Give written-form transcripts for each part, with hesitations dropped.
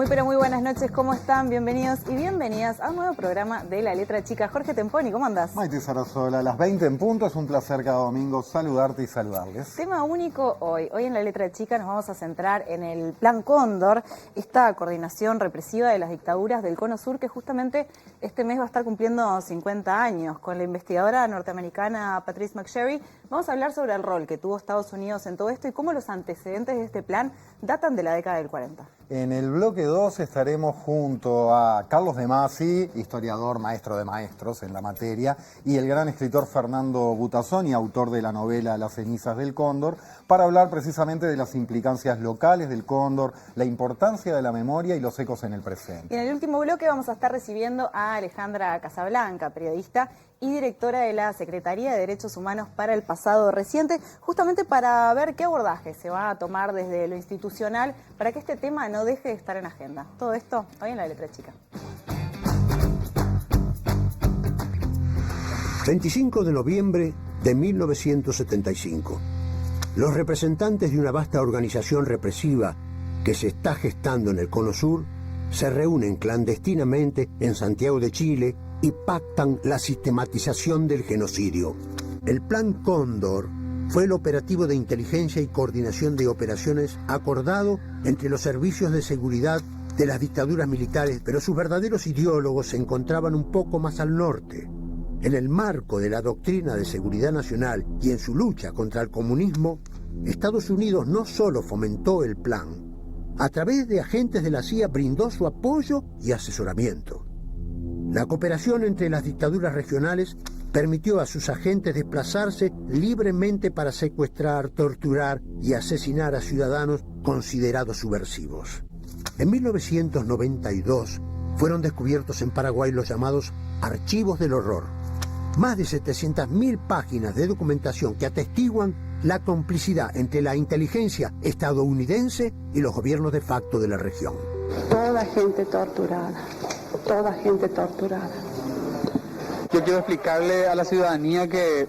Muy pero muy buenas noches, ¿cómo están? Bienvenidos y bienvenidas a un nuevo programa de La Letra Chica. Jorge Temponi, ¿cómo andás? Maite Sarasola, a las 20 en punto, es un placer cada domingo saludarte y saludarles. Tema único hoy. Hoy en La Letra Chica nos vamos a centrar en el Plan Cóndor, esta coordinación represiva de las dictaduras del Cono Sur que justamente este mes va a estar cumpliendo 50 años. Con la investigadora norteamericana Patrice McSherry vamos a hablar sobre el rol que tuvo Estados Unidos en todo esto y cómo los antecedentes de este plan datan de la década del 40. En el bloque 2 estaremos junto a Carlos De Masi, historiador, maestro de maestros en la materia, y el gran escritor Fernando Butazzoni, autor de la novela Las cenizas del cóndor, para hablar precisamente de las implicancias locales del cóndor, la importancia de la memoria y los ecos en el presente. Y en el último bloque vamos a estar recibiendo a Alejandra Casablanca, periodista y directora de la Secretaría de Derechos Humanos para el Pasado Reciente, justamente para ver qué abordaje se va a tomar desde lo institucional para que este tema no deje de estar en agenda. Todo esto hoy en La Letra Chica. 25 de noviembre de 1975. Los representantes de una vasta organización represiva que se está gestando en el Cono Sur se reúnen clandestinamente en Santiago de Chile y pactan la sistematización del genocidio. El Plan Cóndor fue el operativo de inteligencia y coordinación de operaciones acordado entre los servicios de seguridad de las dictaduras militares, pero sus verdaderos ideólogos se encontraban un poco más al norte. En el marco de la doctrina de seguridad nacional y en su lucha contra el comunismo, Estados Unidos no solo fomentó el plan, a través de agentes de la CIA brindó su apoyo y asesoramiento. La cooperación entre las dictaduras regionales permitió a sus agentes desplazarse libremente para secuestrar, torturar y asesinar a ciudadanos considerados subversivos. En 1992 fueron descubiertos en Paraguay los llamados Archivos del Horror. Más de 700.000 páginas de documentación que atestiguan la complicidad entre la inteligencia estadounidense y los gobiernos de facto de la región. Toda gente torturada, toda gente torturada. Yo quiero explicarle a la ciudadanía que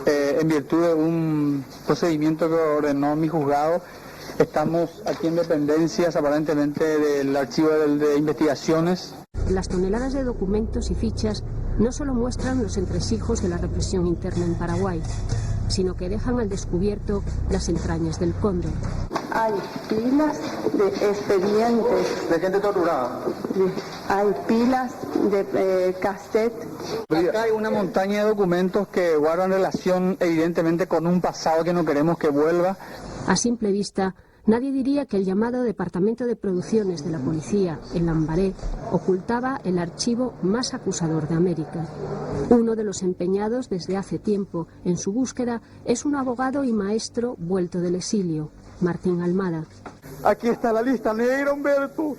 en virtud de un procedimiento que ordenó mi juzgado, estamos aquí en dependencias aparentemente del archivo de investigaciones. Las toneladas de documentos y fichas no solo muestran los entresijos de la represión interna en Paraguay, sino que dejan al descubierto las entrañas del cóndor. Hay pilas de expedientes. De gente torturada. Hay pilas de cassette. Acá hay una montaña de documentos que guardan relación evidentemente con un pasado que no queremos que vuelva. A simple vista, nadie diría que el llamado Departamento de Producciones de la Policía, en Lambaré, ocultaba el archivo más acusador de América. Uno de los empeñados desde hace tiempo en su búsqueda es un abogado y maestro vuelto del exilio, Martín Almada. Aquí está la lista negra, Humberto.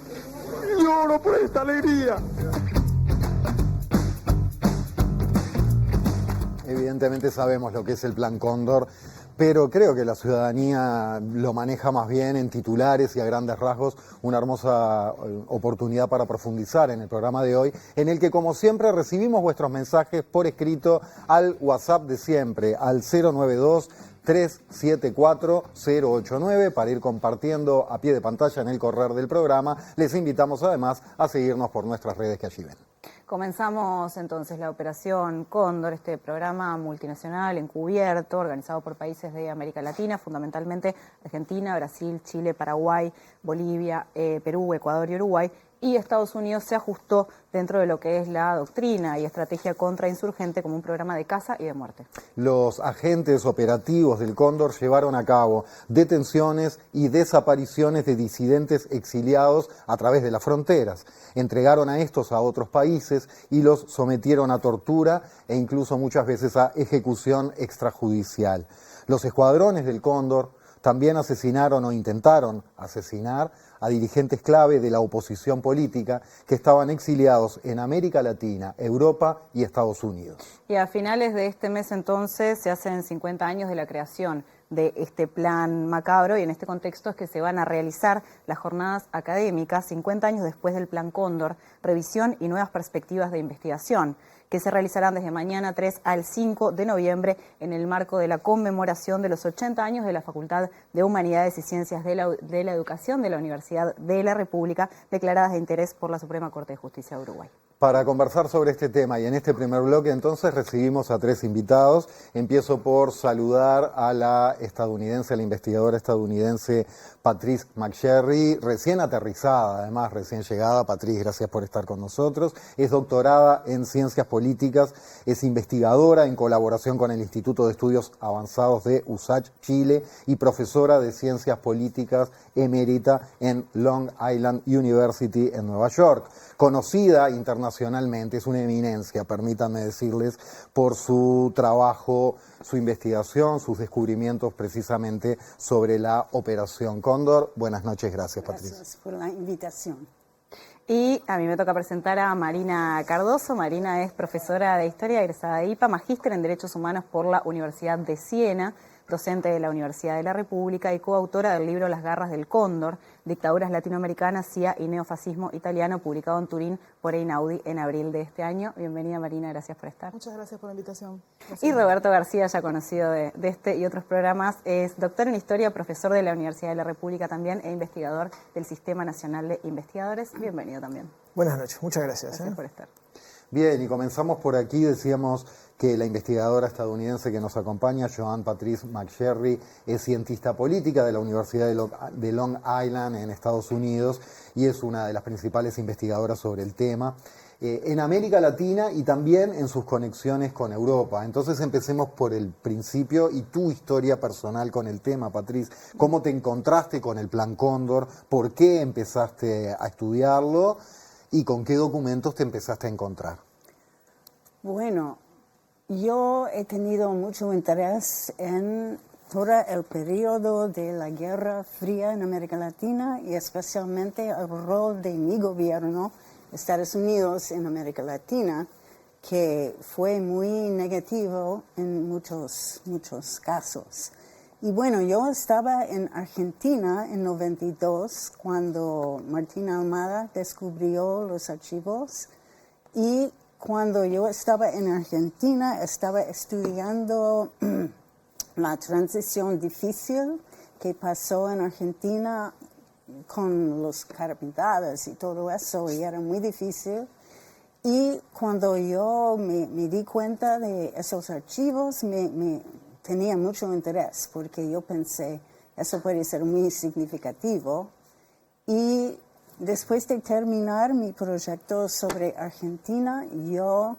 Lloro por esta alegría. Evidentemente sabemos lo que es el Plan Cóndor, pero creo que la ciudadanía lo maneja más bien en titulares y a grandes rasgos. Una hermosa oportunidad para profundizar en el programa de hoy, en el que como siempre recibimos vuestros mensajes por escrito al WhatsApp de siempre, al 092-374-089, para ir compartiendo a pie de pantalla en el correr del programa. Les invitamos además a seguirnos por nuestras redes que allí ven. Comenzamos entonces la Operación Cóndor, este programa multinacional encubierto, organizado por países de América Latina, fundamentalmente Argentina, Brasil, Chile, Paraguay, Bolivia, Perú, Ecuador y Uruguay. Y Estados Unidos se ajustó dentro de lo que es la doctrina y estrategia contrainsurgente como un programa de caza y de muerte. Los agentes operativos del Cóndor llevaron a cabo detenciones y desapariciones de disidentes exiliados a través de las fronteras. Entregaron a estos a otros países y los sometieron a tortura e incluso muchas veces a ejecución extrajudicial. Los escuadrones del Cóndor también asesinaron o intentaron asesinar a dirigentes clave de la oposición política que estaban exiliados en América Latina, Europa y Estados Unidos. Y a finales de este mes entonces se hacen 50 años de la creación de este plan macabro, y en este contexto es que se van a realizar las jornadas académicas 50 años después del Plan Cóndor, revisión y nuevas perspectivas de investigación, que se realizarán desde mañana 3 al 5 de noviembre en el marco de la conmemoración de los 80 años de la Facultad de Humanidades y Ciencias de la Educación de la Universidad de la República, declaradas de interés por la Suprema Corte de Justicia de Uruguay. Para conversar sobre este tema y en este primer bloque entonces recibimos a 3 invitados. Empiezo por saludar a la investigadora estadounidense Patrice McSherry, recién aterrizada, además recién llegada. Patrice, gracias por estar con nosotros. Es doctorada en Ciencias Políticas, es investigadora en colaboración con el Instituto de Estudios Avanzados de USACH Chile y profesora de Ciencias Políticas emérita en Long Island University en Nueva York. Conocida internacionalmente, es una eminencia, permítanme decirles, por su trabajo, su investigación, sus descubrimientos precisamente sobre la Operación Cóndor. Buenas noches, gracias Patricia. Gracias por la invitación. Y a mí me toca presentar a Marina Cardoso. Marina es profesora de Historia egresada de IPA, magíster en Derechos Humanos por la Universidad de Siena, docente de la Universidad de la República y coautora del libro Las garras del cóndor, dictaduras latinoamericanas, CIA y neofascismo italiano, publicado en Turín por Einaudi en abril de este año. Bienvenida Marina, gracias por estar. Muchas gracias por la invitación. Gracias. Y Roberto García, ya conocido de este y otros programas, es doctor en Historia, profesor de la Universidad de la República también e investigador del Sistema Nacional de Investigadores. Bienvenido también. Buenas noches, muchas gracias. Gracias por estar. Bien, y comenzamos por aquí. Decíamos que la investigadora estadounidense que nos acompaña, Joanne Patrice McSherry, es cientista política de la Universidad de Long Island en Estados Unidos y es una de las principales investigadoras sobre el tema en América Latina y también en sus conexiones con Europa. Entonces empecemos por el principio y tu historia personal con el tema, Patrice. ¿Cómo te encontraste con el Plan Cóndor? ¿Por qué empezaste a estudiarlo? ¿Y con qué documentos te empezaste a encontrar? Bueno, yo he tenido mucho interés en todo el periodo de la Guerra Fría en América Latina y especialmente el rol de mi gobierno, Estados Unidos, en América Latina, que fue muy negativo en muchos casos. Y bueno, yo estaba en Argentina en 92 cuando Martín Almada descubrió los archivos y cuando yo estaba en Argentina estaba estudiando la transición difícil que pasó en Argentina con los carpintados y todo eso y era muy difícil. Y cuando yo me di cuenta de esos archivos tenía mucho interés porque yo pensé, eso puede ser muy significativo. Y después de terminar mi proyecto sobre Argentina, yo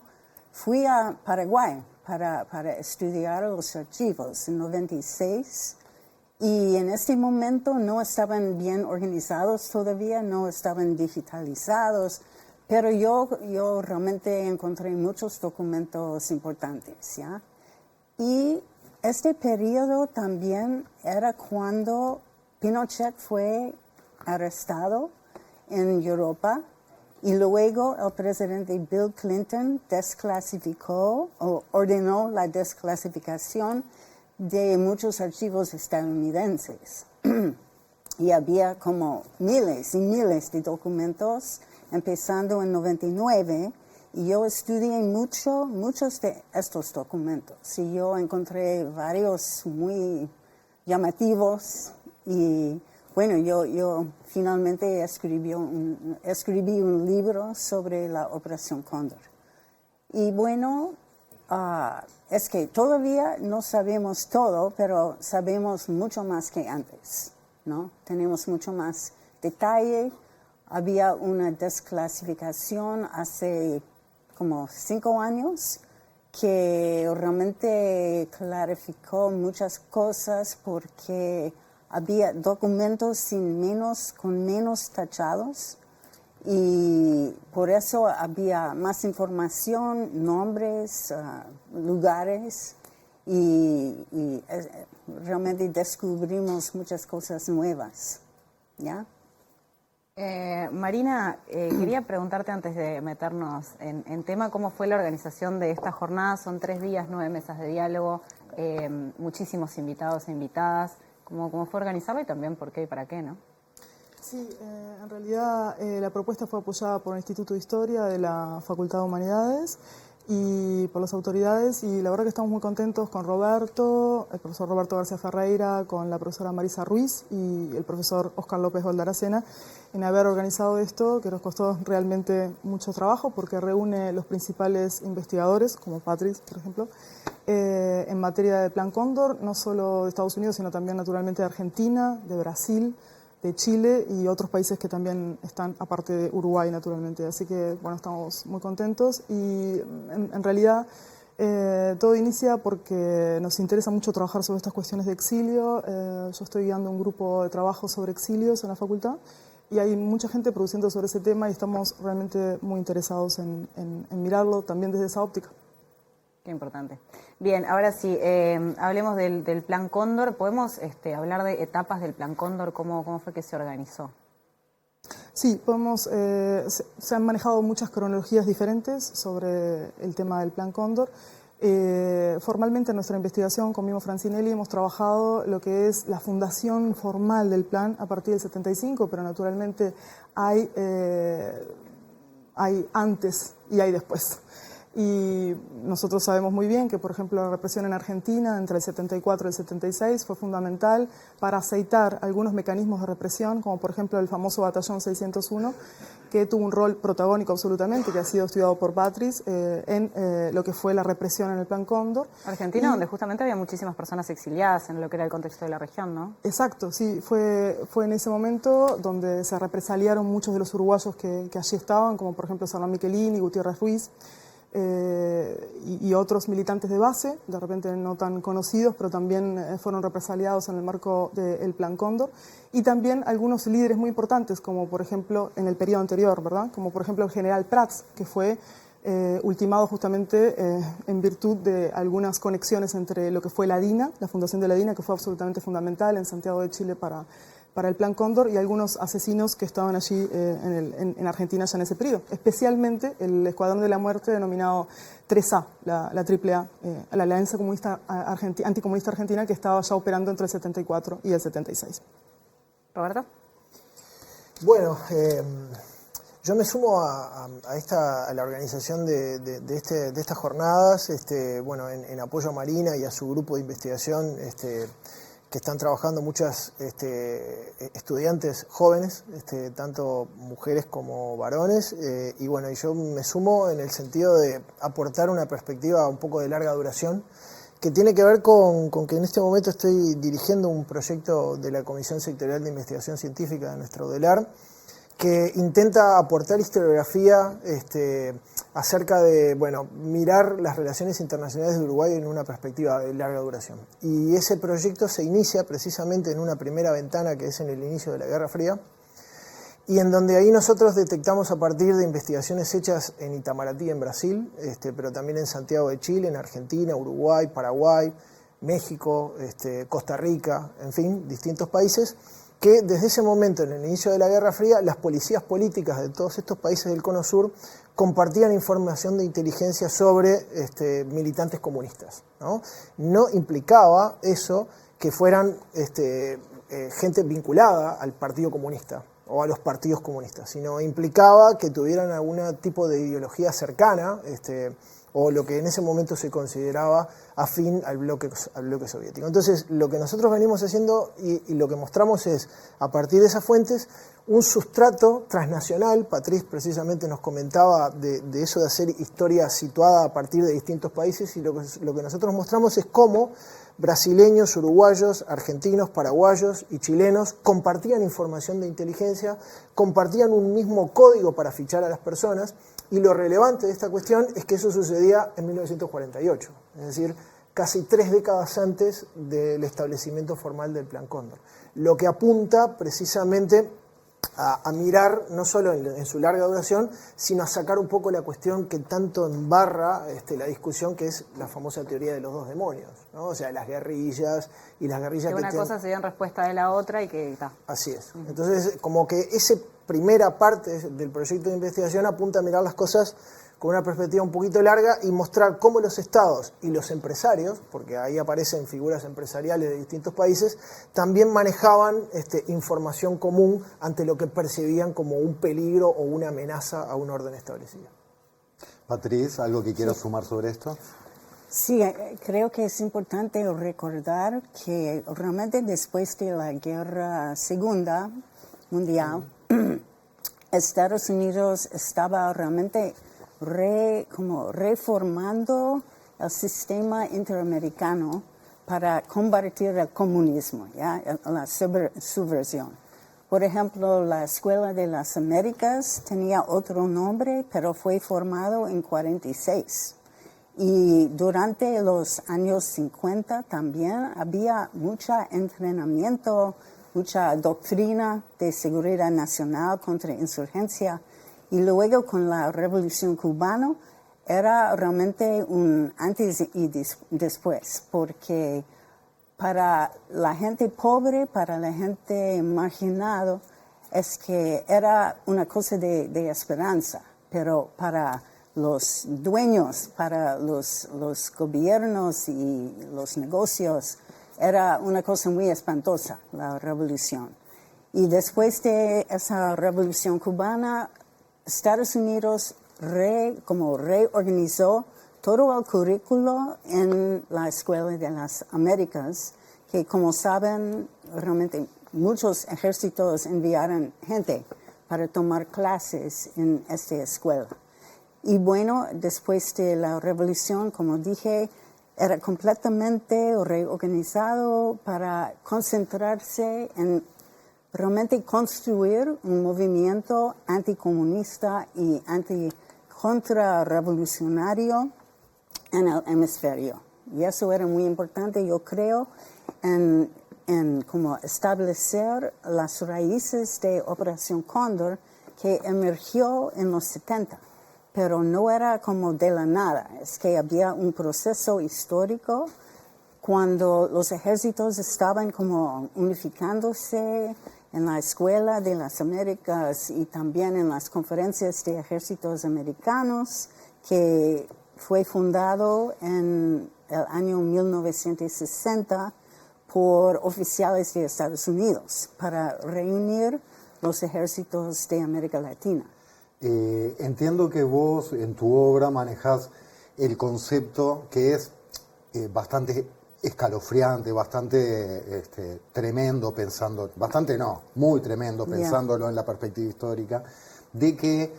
fui a Paraguay para estudiar los archivos en 96. Y en este momento no estaban bien organizados todavía, no estaban digitalizados, pero yo realmente encontré muchos documentos importantes, ¿ya? Y este periodo también era cuando Pinochet fue arrestado en Europa y luego el presidente Bill Clinton desclasificó o ordenó la desclasificación de muchos archivos estadounidenses. Y había como miles y miles de documentos, empezando en 99, y yo estudié muchos de estos documentos. Y yo encontré varios muy llamativos. Y bueno, yo finalmente escribí un libro sobre la Operación Cóndor. Y bueno, es que todavía no sabemos todo, pero sabemos mucho más que antes, ¿no? Tenemos mucho más detalle. Había una desclasificación hace como 5 años que realmente clarificó muchas cosas porque había documentos con menos tachados y por eso había más información, nombres, lugares y realmente descubrimos muchas cosas nuevas, ¿ya? Marina, quería preguntarte antes de meternos en tema, ¿cómo fue la organización de esta jornada? Son 3 días, 9 mesas de diálogo, muchísimos invitados e invitadas. ¿Cómo fue organizarlo y también por qué y para qué, no? Sí, en realidad la propuesta fue apoyada por el Instituto de Historia de la Facultad de Humanidades y por las autoridades, y la verdad que estamos muy contentos con Roberto, el profesor Roberto García Ferreira, con la profesora Marisa Ruiz y el profesor Oscar López Goldaracena en haber organizado esto, que nos costó realmente mucho trabajo porque reúne los principales investigadores, como Patrice, por ejemplo, en materia de Plan Cóndor, no solo de Estados Unidos, sino también naturalmente de Argentina, de Brasil, de Chile y otros países que también están, aparte de Uruguay, naturalmente. Así que, bueno, estamos muy contentos y en realidad todo inicia porque nos interesa mucho trabajar sobre estas cuestiones de exilio. Yo estoy guiando un grupo de trabajo sobre exilios en la facultad y hay mucha gente produciendo sobre ese tema y estamos realmente muy interesados en mirarlo también desde esa óptica. Qué importante. Bien, ahora sí, hablemos del Plan Cóndor. ¿Podemos hablar de etapas del Plan Cóndor? ¿Cómo fue que se organizó? Sí, se han manejado muchas cronologías diferentes sobre el tema del Plan Cóndor. Formalmente en nuestra investigación con Mimo Francinelli hemos trabajado lo que es la fundación formal del plan a partir del 75, pero naturalmente hay antes y hay después. Y nosotros sabemos muy bien que, por ejemplo, la represión en Argentina entre el 74 y el 76 fue fundamental para aceitar algunos mecanismos de represión, como por ejemplo el famoso Batallón 601, que tuvo un rol protagónico absolutamente, que ha sido estudiado por Patrice en lo que fue la represión en el Plan Cóndor. Argentina, donde justamente había muchísimas personas exiliadas en lo que era el contexto de la región, ¿no? Exacto, sí, fue en ese momento donde se represaliaron muchos de los uruguayos que allí estaban, como por ejemplo Salvador Michelini, Gutiérrez Ruiz, y otros militantes de base, de repente no tan conocidos, pero también fueron represaliados en el marco del Plan Cóndor, y también algunos líderes muy importantes, como por ejemplo en el periodo anterior, ¿verdad? Como por ejemplo el general Prats, que fue ultimado justamente en virtud de algunas conexiones entre lo que fue la DINA, la fundación de la DINA, que fue absolutamente fundamental en Santiago de Chile para el Plan Cóndor, y algunos asesinos que estaban allí en Argentina ya en ese periodo, especialmente el Escuadrón de la Muerte denominado 3A, la AAA, la Alianza Anticomunista Argentina, que estaba ya operando entre el 74 y el 76. ¿Roberto? Bueno, yo me sumo a la organización de estas jornadas, bueno, en apoyo a Marina y a su grupo de investigación, que están trabajando muchas estudiantes jóvenes, tanto mujeres como varones, y bueno, yo me sumo en el sentido de aportar una perspectiva un poco de larga duración, que tiene que ver con que en este momento estoy dirigiendo un proyecto de la Comisión Sectorial de Investigación Científica de nuestro DELAR, que intenta aportar historiografía acerca de, bueno, mirar las relaciones internacionales de Uruguay en una perspectiva de larga duración. Y ese proyecto se inicia precisamente en una primera ventana que es en el inicio de la Guerra Fría, y en donde ahí nosotros detectamos a partir de investigaciones hechas en Itamaraty, en Brasil, pero también en Santiago de Chile, en Argentina, Uruguay, Paraguay, México, Costa Rica, en fin, distintos países, que desde ese momento, en el inicio de la Guerra Fría, las policías políticas de todos estos países del Cono Sur compartían información de inteligencia sobre militantes comunistas, ¿no? No implicaba eso que fueran gente vinculada al Partido Comunista o a los partidos comunistas, sino implicaba que tuvieran algún tipo de ideología cercana, o lo que en ese momento se consideraba afín al bloque soviético. Entonces, lo que nosotros venimos haciendo y lo que mostramos es, a partir de esas fuentes, un sustrato transnacional. Patrice precisamente nos comentaba de eso de hacer historia situada a partir de distintos países, y lo que nosotros mostramos es cómo brasileños, uruguayos, argentinos, paraguayos y chilenos compartían información de inteligencia, compartían un mismo código para fichar a las personas, y lo relevante de esta cuestión es que eso sucedía en 1948, es decir, casi 3 décadas antes del establecimiento formal del Plan Cóndor, lo que apunta precisamente a mirar no solo en su larga duración, sino a sacar un poco la cuestión que tanto embarra la discusión, que es la famosa teoría de los dos demonios, ¿no? O sea, las guerrillas y las guerrillas que una cosa se dio en respuesta de la otra y que está. Así es. Entonces, como que esa primera parte del proyecto de investigación apunta a mirar las cosas con una perspectiva un poquito larga y mostrar cómo los estados y los empresarios, porque ahí aparecen figuras empresariales de distintos países, también manejaban información común ante lo que percibían como un peligro o una amenaza a un orden establecido. Patriz, ¿algo que quieras sumar sobre esto? Sí, creo que es importante recordar que realmente después de la Guerra Segunda Mundial, Estados Unidos estaba realmente reformando el sistema interamericano para combatir el comunismo, ¿ya? La subversión. Por ejemplo, la Escuela de las Américas tenía otro nombre, pero fue formado en 1946. Y durante los años 50 también había mucho entrenamiento, mucha doctrina de seguridad nacional contra insurgencia. Y luego con la Revolución Cubana era realmente un antes y después, porque para la gente pobre, para la gente marginada, es que era una cosa de esperanza, pero para los dueños, para los gobiernos y los negocios, era una cosa muy espantosa, la revolución. Y después de esa revolución cubana, Estados Unidos reorganizó todo el currículo en la Escuela de las Américas, que como saben, realmente muchos ejércitos enviaron gente para tomar clases en esta escuela. Y bueno, después de la revolución, como dije, era completamente reorganizado para concentrarse en realmente construir un movimiento anticomunista y contrarrevolucionario en el hemisferio. Y eso era muy importante, yo creo, en como establecer las raíces de Operación Cóndor, que emergió en los 70. Pero no era como de la nada, es que había un proceso histórico cuando los ejércitos estaban como unificándose en la Escuela de las Américas y también en las conferencias de ejércitos americanos, que fue fundado en el año 1960 por oficiales de Estados Unidos para reunir los ejércitos de América Latina. Entiendo que vos en tu obra manejas el concepto que es bastante escalofriante, bastante tremendo pensando, bastante no, muy tremendo pensándolo en la perspectiva histórica, de que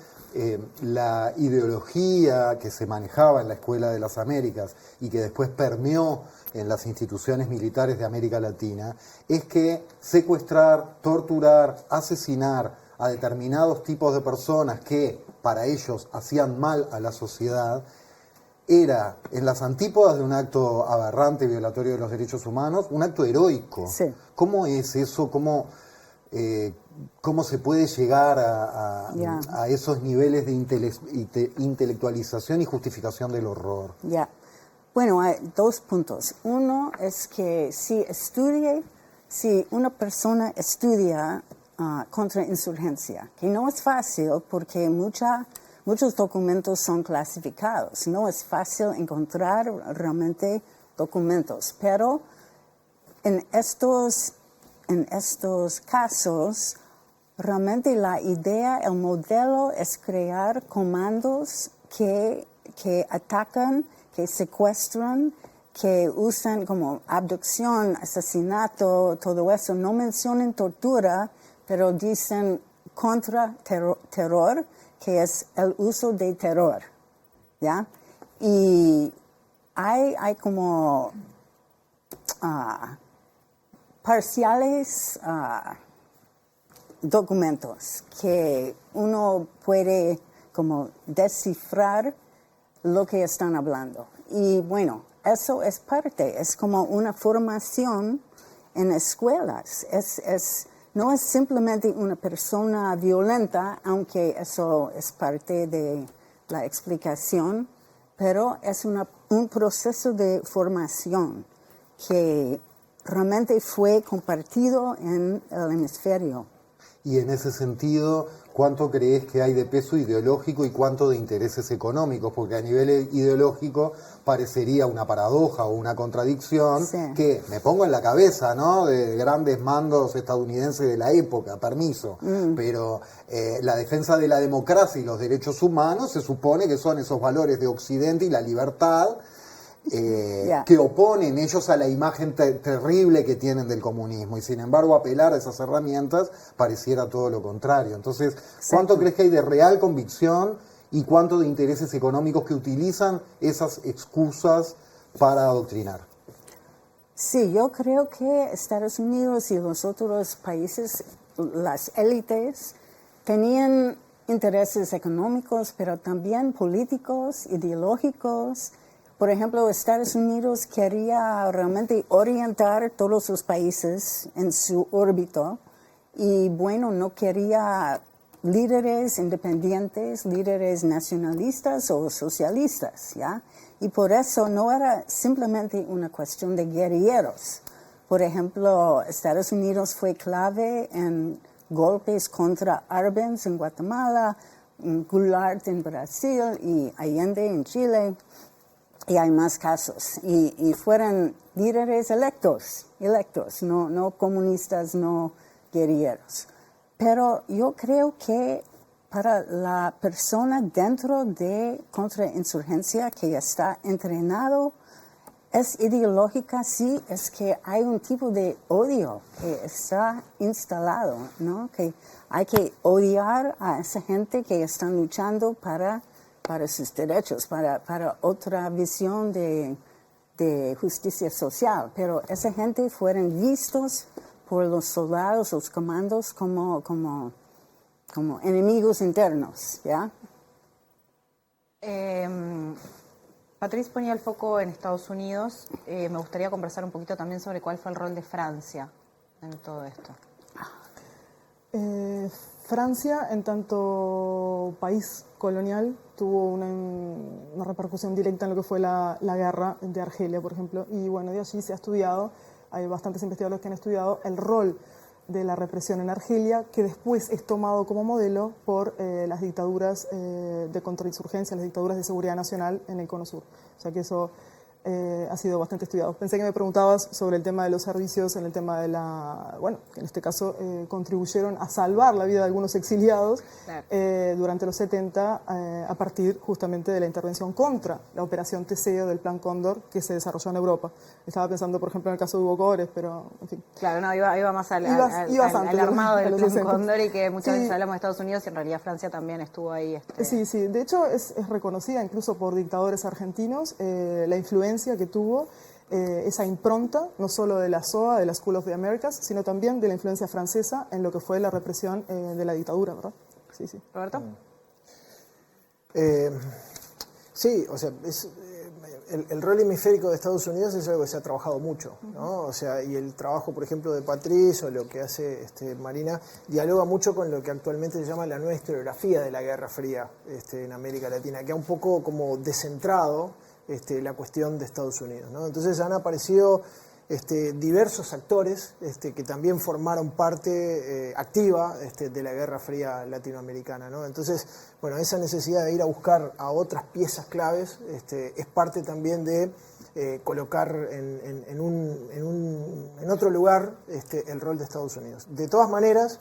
la ideología que se manejaba en la Escuela de las Américas y que después permeó en las instituciones militares de América Latina, es que secuestrar, torturar, asesinar a determinados tipos de personas que para ellos hacían mal a la sociedad, era, en las antípodas de un acto aberrante, violatorio de los derechos humanos, un acto heroico. Sí. ¿Cómo es eso? ¿Cómo se puede llegar a esos niveles de intelectualización y justificación del horror? Bueno, hay dos puntos. Uno es que si una persona estudia contrainsurgencia, que no es fácil porque muchos documentos son clasificados. No es fácil encontrar realmente documentos, pero en estos casos, realmente la idea, el modelo es crear comandos que atacan, que secuestran, que usan como abducción, asesinato, todo eso. No mencionan tortura, pero dicen contra-terror, que es el uso de terror, ¿ya? Y hay como parciales documentos que uno puede como descifrar lo que están hablando. Y bueno, eso es parte, es como una formación en escuelas. No es simplemente una persona violenta, aunque eso es parte de la explicación, pero es un proceso de formación que realmente fue compartido en el hemisferio. Y en ese sentido, ¿cuánto crees que hay de peso ideológico y cuánto de intereses económicos? Porque a nivel ideológico parecería una paradoja o una contradicción que me pongo en la cabeza, ¿no? De grandes mandos estadounidenses de la época, permiso, pero la defensa de la democracia y los derechos humanos se supone que son esos valores de Occidente y la libertad que oponen ellos a la imagen terrible que tienen del comunismo, y sin embargo apelar a esas herramientas pareciera todo lo contrario. Entonces, ¿cuánto crees que hay de real convicción y cuánto de intereses económicos que utilizan esas excusas para adoctrinar? Sí, yo creo que Estados Unidos y los otros países, las élites, tenían intereses económicos, pero también políticos, ideológicos. Por ejemplo, Estados Unidos quería realmente orientar todos los países en su órbita y, bueno, no quería líderes independientes, líderes nacionalistas o socialistas, ¿ya? Y por eso no era simplemente una cuestión de guerrilleros. Por ejemplo, Estados Unidos fue clave en golpes contra Arbenz en Guatemala, Goulart en Brasil y Allende en Chile. Y hay más casos. Y fueron líderes electos, no comunistas, no guerrilleros. Pero yo creo que para la persona dentro de contrainsurgencia que está entrenado, es ideológica, sí, es que hay un tipo de odio que está instalado, ¿no? Que hay que odiar a esa gente que están luchando para sus derechos, para otra visión de justicia social. Pero esa gente fueron vistos por los soldados, los comandos, como enemigos internos, ¿ya? Patrice ponía el foco en Estados Unidos. Me gustaría conversar un poquito también sobre cuál fue el rol de Francia en todo esto. Francia, en tanto país colonial, tuvo una repercusión directa en lo que fue la guerra de Argelia, por ejemplo, y bueno, de allí se ha estudiado, hay bastantes investigadores que han estudiado el rol de la represión en Argelia, que después es tomado como modelo por las dictaduras de contrainsurgencia, las dictaduras de seguridad nacional en el Cono Sur. O sea que eso ha sido bastante estudiado. Pensé que me preguntabas sobre el tema de los servicios, en el tema de bueno, que en este caso contribuyeron a salvar la vida de algunos exiliados durante los 70 a partir justamente de la intervención contra la operación Teseo del Plan Cóndor que se desarrolló en Europa. Estaba pensando, por ejemplo, en el caso de Hugo Cores, pero en fin. Claro, no, iba más al armado del Plan Cóndor, y que muchas veces hablamos de Estados Unidos y en realidad Francia también estuvo ahí. Sí, de hecho es reconocida incluso por dictadores argentinos la influencia que tuvo esa impronta, no solo de la SOA, de la School of the Americas, sino también de la influencia francesa en lo que fue la represión de la dictadura, ¿verdad? Sí. ¿Roberto? Sí, o sea, el rol hemisférico de Estados Unidos es algo que se ha trabajado mucho, ¿no? O sea, y el trabajo, por ejemplo, de Patrice o lo que hace Marina dialoga mucho con lo que actualmente se llama la nueva historiografía de la Guerra Fría en América Latina, que ha un poco como descentrado la cuestión de Estados Unidos, ¿no? Entonces han aparecido diversos actores que también formaron parte activa de la Guerra Fría latinoamericana, ¿no? Entonces, bueno, esa necesidad de ir a buscar a otras piezas claves es parte también de colocar en otro lugar el rol de Estados Unidos. De todas maneras,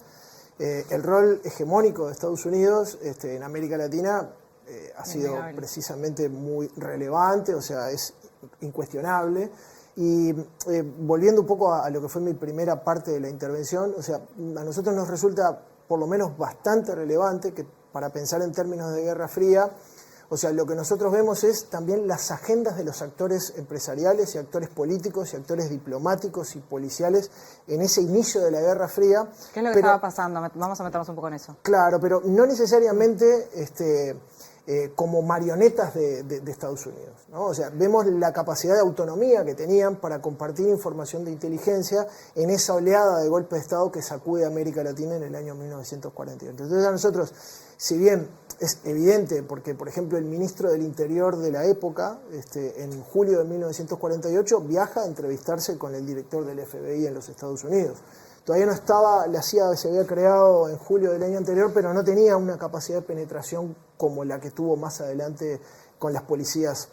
el rol hegemónico de Estados Unidos en América Latina ha sido precisamente muy relevante, o sea, es incuestionable. Y volviendo un poco a lo que fue mi primera parte de la intervención, o sea, a nosotros nos resulta por lo menos bastante relevante que para pensar en términos de Guerra Fría, o sea, lo que nosotros vemos es también las agendas de los actores empresariales y actores políticos y actores diplomáticos y policiales en ese inicio de la Guerra Fría. ¿Qué es lo que estaba pasando? Vamos a meternos un poco en eso. Claro, pero no necesariamente como marionetas de Estados Unidos, ¿no? O sea, vemos la capacidad de autonomía que tenían para compartir información de inteligencia en esa oleada de golpe de Estado que sacude a América Latina en el año 1948. Entonces a nosotros, si bien es evidente, porque por ejemplo el ministro del Interior de la época, en julio de 1948, viaja a entrevistarse con el director del FBI en los Estados Unidos. Todavía no estaba, la CIA se había creado en julio del año anterior, pero no tenía una capacidad de penetración como la que tuvo más adelante con las policías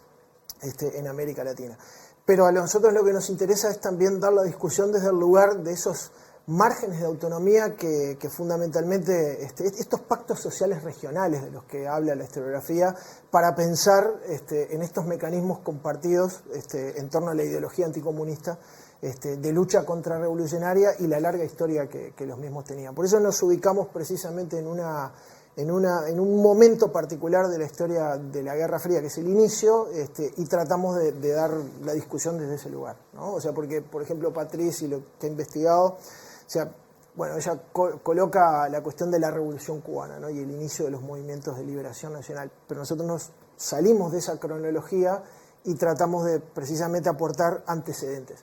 en América Latina. Pero a nosotros lo que nos interesa es también dar la discusión desde el lugar de esos márgenes de autonomía que fundamentalmente estos pactos sociales regionales de los que habla la historiografía, para pensar en estos mecanismos compartidos en torno a la ideología anticomunista, de lucha contrarrevolucionaria y la larga historia que los mismos tenían. Por eso nos ubicamos precisamente en un momento particular de la historia de la Guerra Fría, que es el inicio, y tratamos de dar la discusión desde ese lugar, ¿no? O sea, porque, por ejemplo, Patrice, y lo que ha investigado, o sea, bueno, ella coloca la cuestión de la Revolución Cubana, ¿no? Y el inicio de los movimientos de liberación nacional, pero nosotros nos salimos de esa cronología y tratamos de precisamente aportar antecedentes.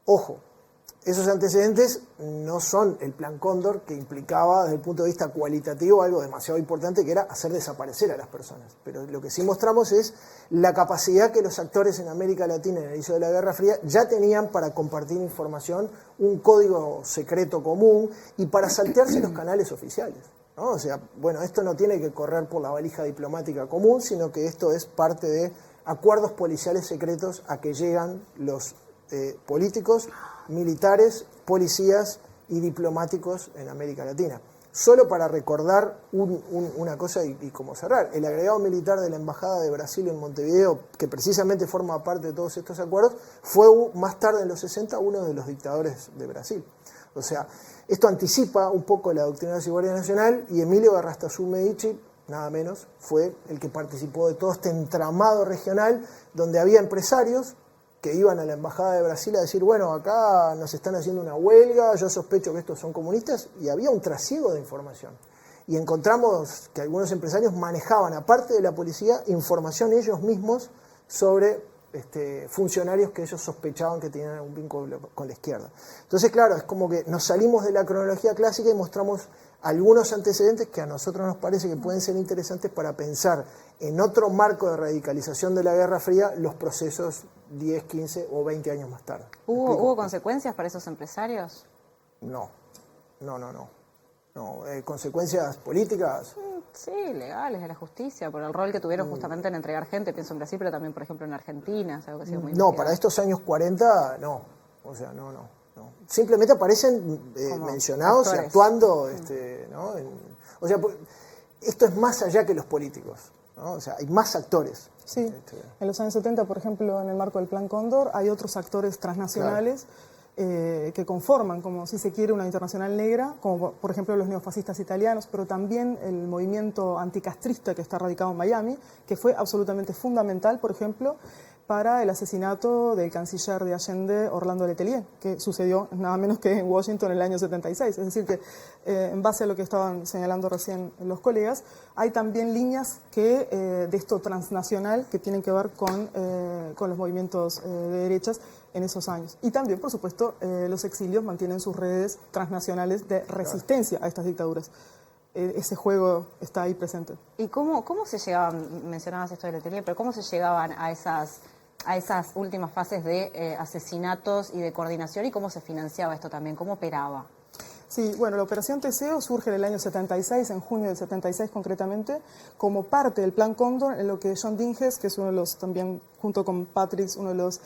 Ojo, esos antecedentes no son el Plan Cóndor, que implicaba desde el punto de vista cualitativo algo demasiado importante, que era hacer desaparecer a las personas. Pero lo que sí mostramos es la capacidad que los actores en América Latina en el inicio de la Guerra Fría ya tenían para compartir información, un código secreto común y para saltearse los canales oficiales, ¿no? O sea, bueno, esto no tiene que correr por la valija diplomática común, sino que esto es parte de acuerdos policiales secretos a que llegan los políticos, militares, policías y diplomáticos en América Latina. Solo para recordar una cosa y como cerrar, el agregado militar de la Embajada de Brasil en Montevideo, que precisamente forma parte de todos estos acuerdos, fue más tarde en los 60 uno de los dictadores de Brasil. O sea, esto anticipa un poco la doctrina de seguridad nacional, y Emilio Garrastazu Medici, nada menos, fue el que participó de todo este entramado regional donde había empresarios que iban a la Embajada de Brasil a decir, bueno, acá nos están haciendo una huelga, yo sospecho que estos son comunistas, y había un trasiego de información. Y encontramos que algunos empresarios manejaban, aparte de la policía, información ellos mismos sobre funcionarios que ellos sospechaban que tenían algún vínculo con la izquierda. Entonces, claro, es como que nos salimos de la cronología clásica y mostramos algunos antecedentes que a nosotros nos parece que pueden ser interesantes para pensar en otro marco de radicalización de la Guerra Fría los procesos 10, 15 o 20 años más tarde. ¿Hubo consecuencias para esos empresarios? No. ¿Consecuencias políticas? Sí, legales, de la justicia, por el rol que tuvieron justamente en entregar gente, pienso en Brasil, pero también, por ejemplo, en Argentina, es algo que ha sido muy No, para estos años 40, no. O sea, no. Simplemente aparecen mencionados actores y actuando, ¿no? O sea, esto es más allá que los políticos, ¿no? O sea, hay más actores. Sí, en los años 70, por ejemplo, en el marco del Plan Cóndor, hay otros actores transnacionales, claro, que conforman, como si se quiere, una internacional negra, como por ejemplo los neofascistas italianos, pero también el movimiento anticastrista que está radicado en Miami, que fue absolutamente fundamental, por ejemplo, para el asesinato del canciller de Allende, Orlando Letelier, que sucedió nada menos que en Washington en el año 76. Es decir que, en base a lo que estaban señalando recién los colegas, hay también líneas de esto transnacional que tienen que ver con los movimientos de derechas en esos años. Y también, por supuesto, los exilios mantienen sus redes transnacionales de resistencia a estas dictaduras. Ese juego está ahí presente. ¿Y cómo se llegaban, mencionabas esto de Letelier, pero cómo se llegaban a esas últimas fases de asesinatos y de coordinación, y cómo se financiaba esto también, cómo operaba? Sí, bueno, la Operación Teseo surge en el año 76, en junio del 76 concretamente, como parte del Plan Cóndor, en lo que John Dinges, que es uno de los, también junto con Patrice, uno de los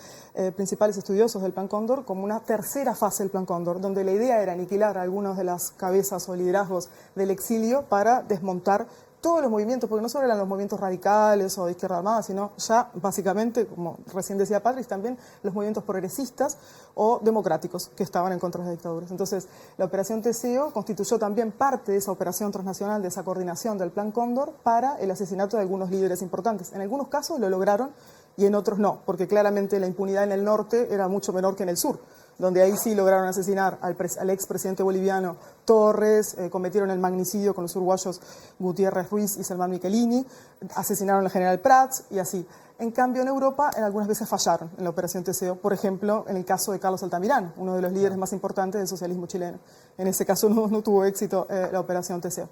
principales estudiosos del Plan Cóndor, como una tercera fase del Plan Cóndor, donde la idea era aniquilar a algunos de las cabezas o liderazgos del exilio para desmontar todos los movimientos, porque no solo eran los movimientos radicales o de izquierda armada, sino ya básicamente, como recién decía Patrice, también los movimientos progresistas o democráticos que estaban en contra de las dictaduras. Entonces, la Operación Teseo constituyó también parte de esa operación transnacional, de esa coordinación del Plan Cóndor para el asesinato de algunos líderes importantes. En algunos casos lo lograron y en otros no, porque claramente la impunidad en el norte era mucho menor que en el sur, donde ahí sí lograron asesinar al expresidente boliviano Torres, cometieron el magnicidio con los uruguayos Gutiérrez Ruiz y Selman Michelini, asesinaron al general Prats y así. En cambio, en Europa, en algunas veces fallaron en la Operación Teseo, por ejemplo, en el caso de Carlos Altamirano, uno de los líderes más importantes del socialismo chileno. En ese caso no tuvo éxito la Operación Teseo.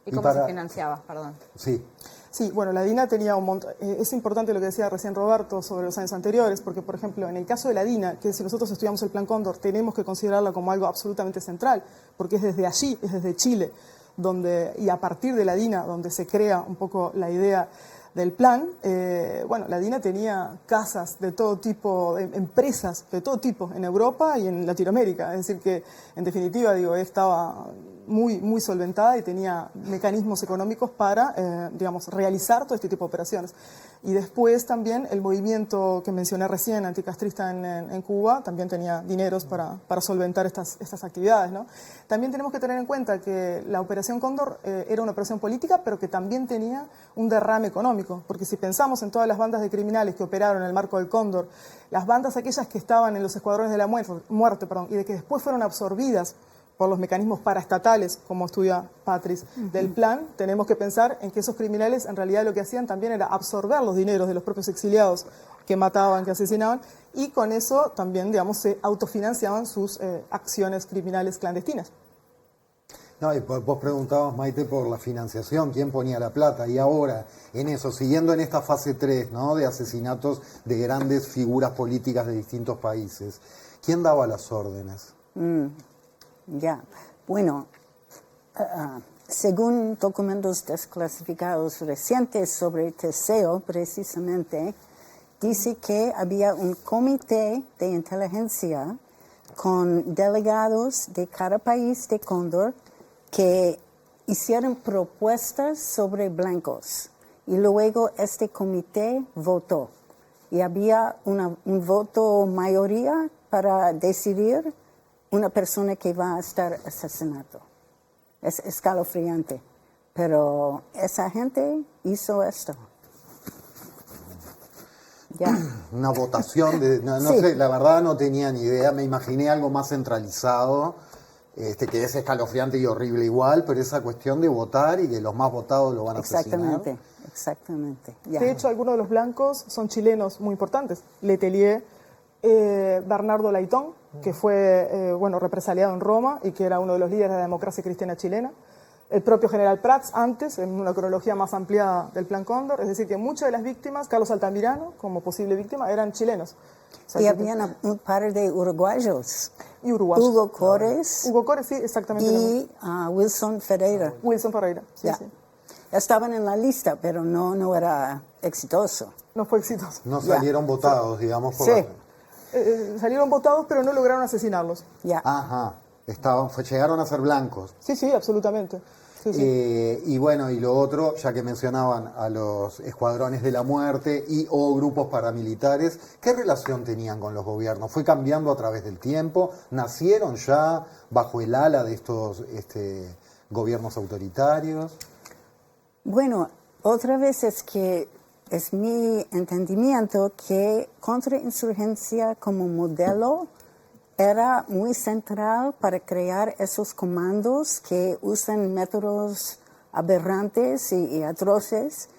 ¿Y cómo se financiaba? Perdón. Sí. Sí, bueno, la DINA tenía un montón. Es importante lo que decía recién Roberto sobre los años anteriores, porque, por ejemplo, en el caso de la DINA, que si nosotros estudiamos el Plan Cóndor, tenemos que considerarla como algo absolutamente central, porque es desde allí, es desde Chile, y a partir de la DINA, donde se crea un poco la idea del plan. Bueno, la DINA tenía casas de todo tipo, empresas de todo tipo en Europa y en Latinoamérica. Es decir que, en definitiva, digo, estaba muy solventada y tenía mecanismos económicos para, digamos, realizar todo este tipo de operaciones. Y después también el movimiento que mencioné recién, anticastrista en Cuba, también tenía dineros para solventar estas actividades, ¿no? También tenemos que tener en cuenta que la Operación Cóndor era una operación política, pero que también tenía un derrame económico, porque si pensamos en todas las bandas de criminales que operaron en el marco del Cóndor, las bandas aquellas que estaban en los escuadrones de la muerte, y de que después fueron absorbidas por los mecanismos paraestatales, como estudia Patrice, del plan, tenemos que pensar en que esos criminales en realidad lo que hacían también era absorber los dineros de los propios exiliados que mataban, que asesinaban, y con eso también, digamos, se autofinanciaban sus acciones criminales clandestinas. No, y vos preguntabas, Maite, por la financiación, quién ponía la plata, y ahora, en eso, siguiendo en esta fase 3, ¿no?, de asesinatos de grandes figuras políticas de distintos países, ¿quién daba las órdenes? Ya, bueno, según documentos desclasificados recientes sobre Teseo, precisamente, dice que había un comité de inteligencia con delegados de cada país de Cóndor que hicieron propuestas sobre blancos. Y luego este comité votó. Y había un voto mayoría para decidir una persona que va a estar asesinado. Es escalofriante, pero esa gente hizo esto. Ya. Una votación, no Sí. sé, la verdad no tenía ni idea, me imaginé algo más centralizado, que es escalofriante y horrible igual, pero esa cuestión de votar y que los más votados lo van a asesinar. Exactamente. Ya. De hecho, algunos de los blancos son chilenos muy importantes. Letelier, Bernardo Layton, que fue represaliado en Roma y que era uno de los líderes de la democracia cristiana chilena. El propio general Prats, antes, en una cronología más ampliada del Plan Cóndor, es decir, que muchas de las víctimas, Carlos Altamirano, como posible víctima, eran chilenos. O sea, y había un par de uruguayos. Y uruguayos. Hugo Cores. Hugo Cores, sí, exactamente. Y Wilson Ferreira. Wilson Ferreira, sí, ya. sí. Estaban en la lista, pero no era exitoso. No fue exitoso. No salieron votados, digamos. Por sí. Salieron votados, pero no lograron asesinarlos. Ya. Ajá. Llegaron a ser blancos. Sí, absolutamente. Sí, sí. Y bueno, y lo otro, ya que mencionaban a los escuadrones de la muerte o grupos paramilitares, ¿qué relación tenían con los gobiernos? ¿Fue cambiando a través del tiempo? ¿Nacieron ya bajo el ala de estos gobiernos autoritarios? Bueno, otra vez es mi entendimiento que contrainsurgencia como modelo era muy central para crear esos comandos que usan métodos aberrantes y atroces,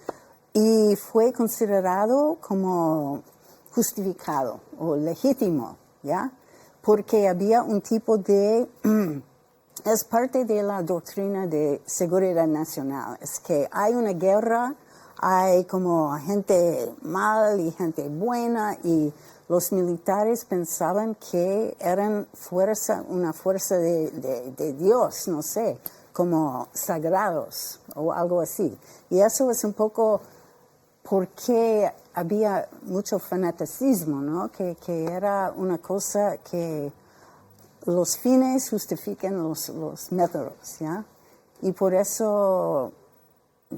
y fue considerado como justificado o legítimo, ¿ya? Porque había un tipo de... es parte de la doctrina de seguridad nacional, es que hay una guerra, hay como gente mal y gente buena, y los militares pensaban que eran una fuerza de Dios, no sé, como sagrados o algo así. Y eso es un poco porque había mucho fanaticismo, ¿no? Que era una cosa que los fines justifican los métodos, ¿ya? Y por eso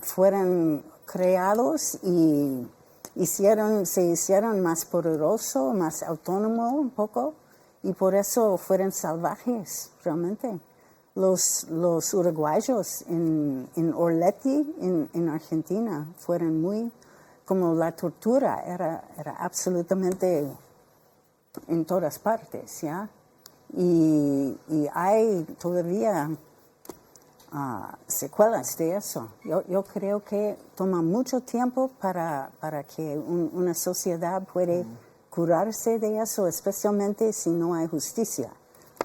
fueron creados y se hicieron más poderosos, más autónomos un poco, y por eso fueron salvajes, realmente. Los uruguayos en Orleti, en Argentina, fueron muy, como la tortura era absolutamente en todas partes, ¿ya? Y hay todavía secuelas de eso. Yo creo que toma mucho tiempo para que una sociedad puede curarse de eso, especialmente si no hay justicia.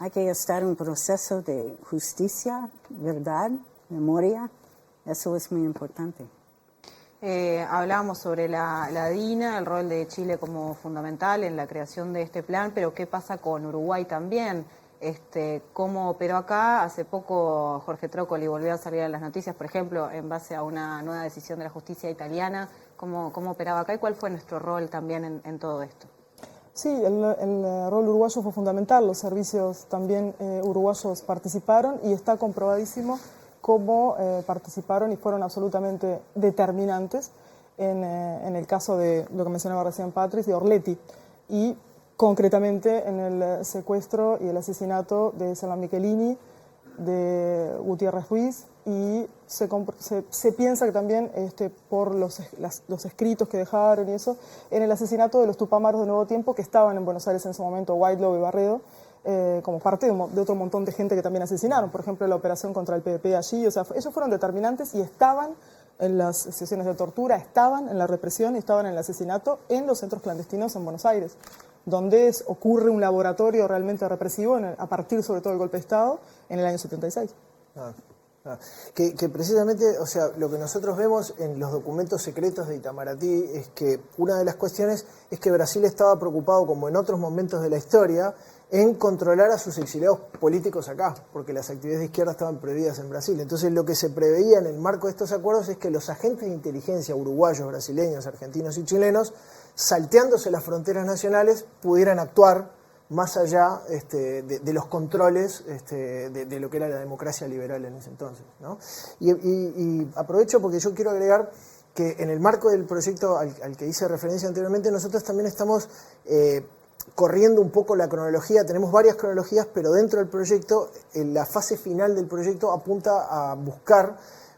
Hay que estar en un proceso de justicia, verdad, memoria, Eso es muy importante. Hablábamos sobre la DINA, el rol de Chile como fundamental en la creación de este plan, pero ¿qué pasa con Uruguay también? ¿Cómo operó acá? Hace poco Jorge Trócoli volvió a salir en las noticias, por ejemplo, en base a una nueva decisión de la justicia italiana. ¿Cómo operaba acá y cuál fue nuestro rol también en todo esto? Sí, el rol uruguayo fue fundamental, los servicios también uruguayos participaron y está comprobadísimo cómo participaron y fueron absolutamente determinantes en el caso de lo que mencionaba recién Patrice, de Orletti, y concretamente en el secuestro y el asesinato de Selma Michelini, de Gutiérrez Ruiz, y se piensa que también por los escritos que dejaron y eso, en el asesinato de los Tupamaros de Nuevo Tiempo que estaban en Buenos Aires en ese momento, Whitelow y Barredo, como parte de otro montón de gente que también asesinaron, por ejemplo la operación contra el PP allí, o sea, ellos fueron determinantes y estaban en las sesiones de tortura, estaban en la represión y estaban en el asesinato en los centros clandestinos en Buenos Aires, donde ocurre un laboratorio realmente represivo a partir sobre todo del golpe de Estado en el año 76. Que precisamente, o sea, lo que nosotros vemos en los documentos secretos de Itamaraty es que una de las cuestiones es que Brasil estaba preocupado, como en otros momentos de la historia, en controlar a sus exiliados políticos acá, porque las actividades de izquierda estaban prohibidas en Brasil. Entonces lo que se preveía en el marco de estos acuerdos es que los agentes de inteligencia uruguayos, brasileños, argentinos y chilenos, salteándose las fronteras nacionales, pudieran actuar más allá de los controles de lo que era la democracia liberal en ese entonces, ¿no? Y aprovecho porque yo quiero agregar que en el marco del proyecto al que hice referencia anteriormente, nosotros también estamos corriendo un poco la cronología, tenemos varias cronologías, pero dentro del proyecto, en la fase final del proyecto apunta a buscar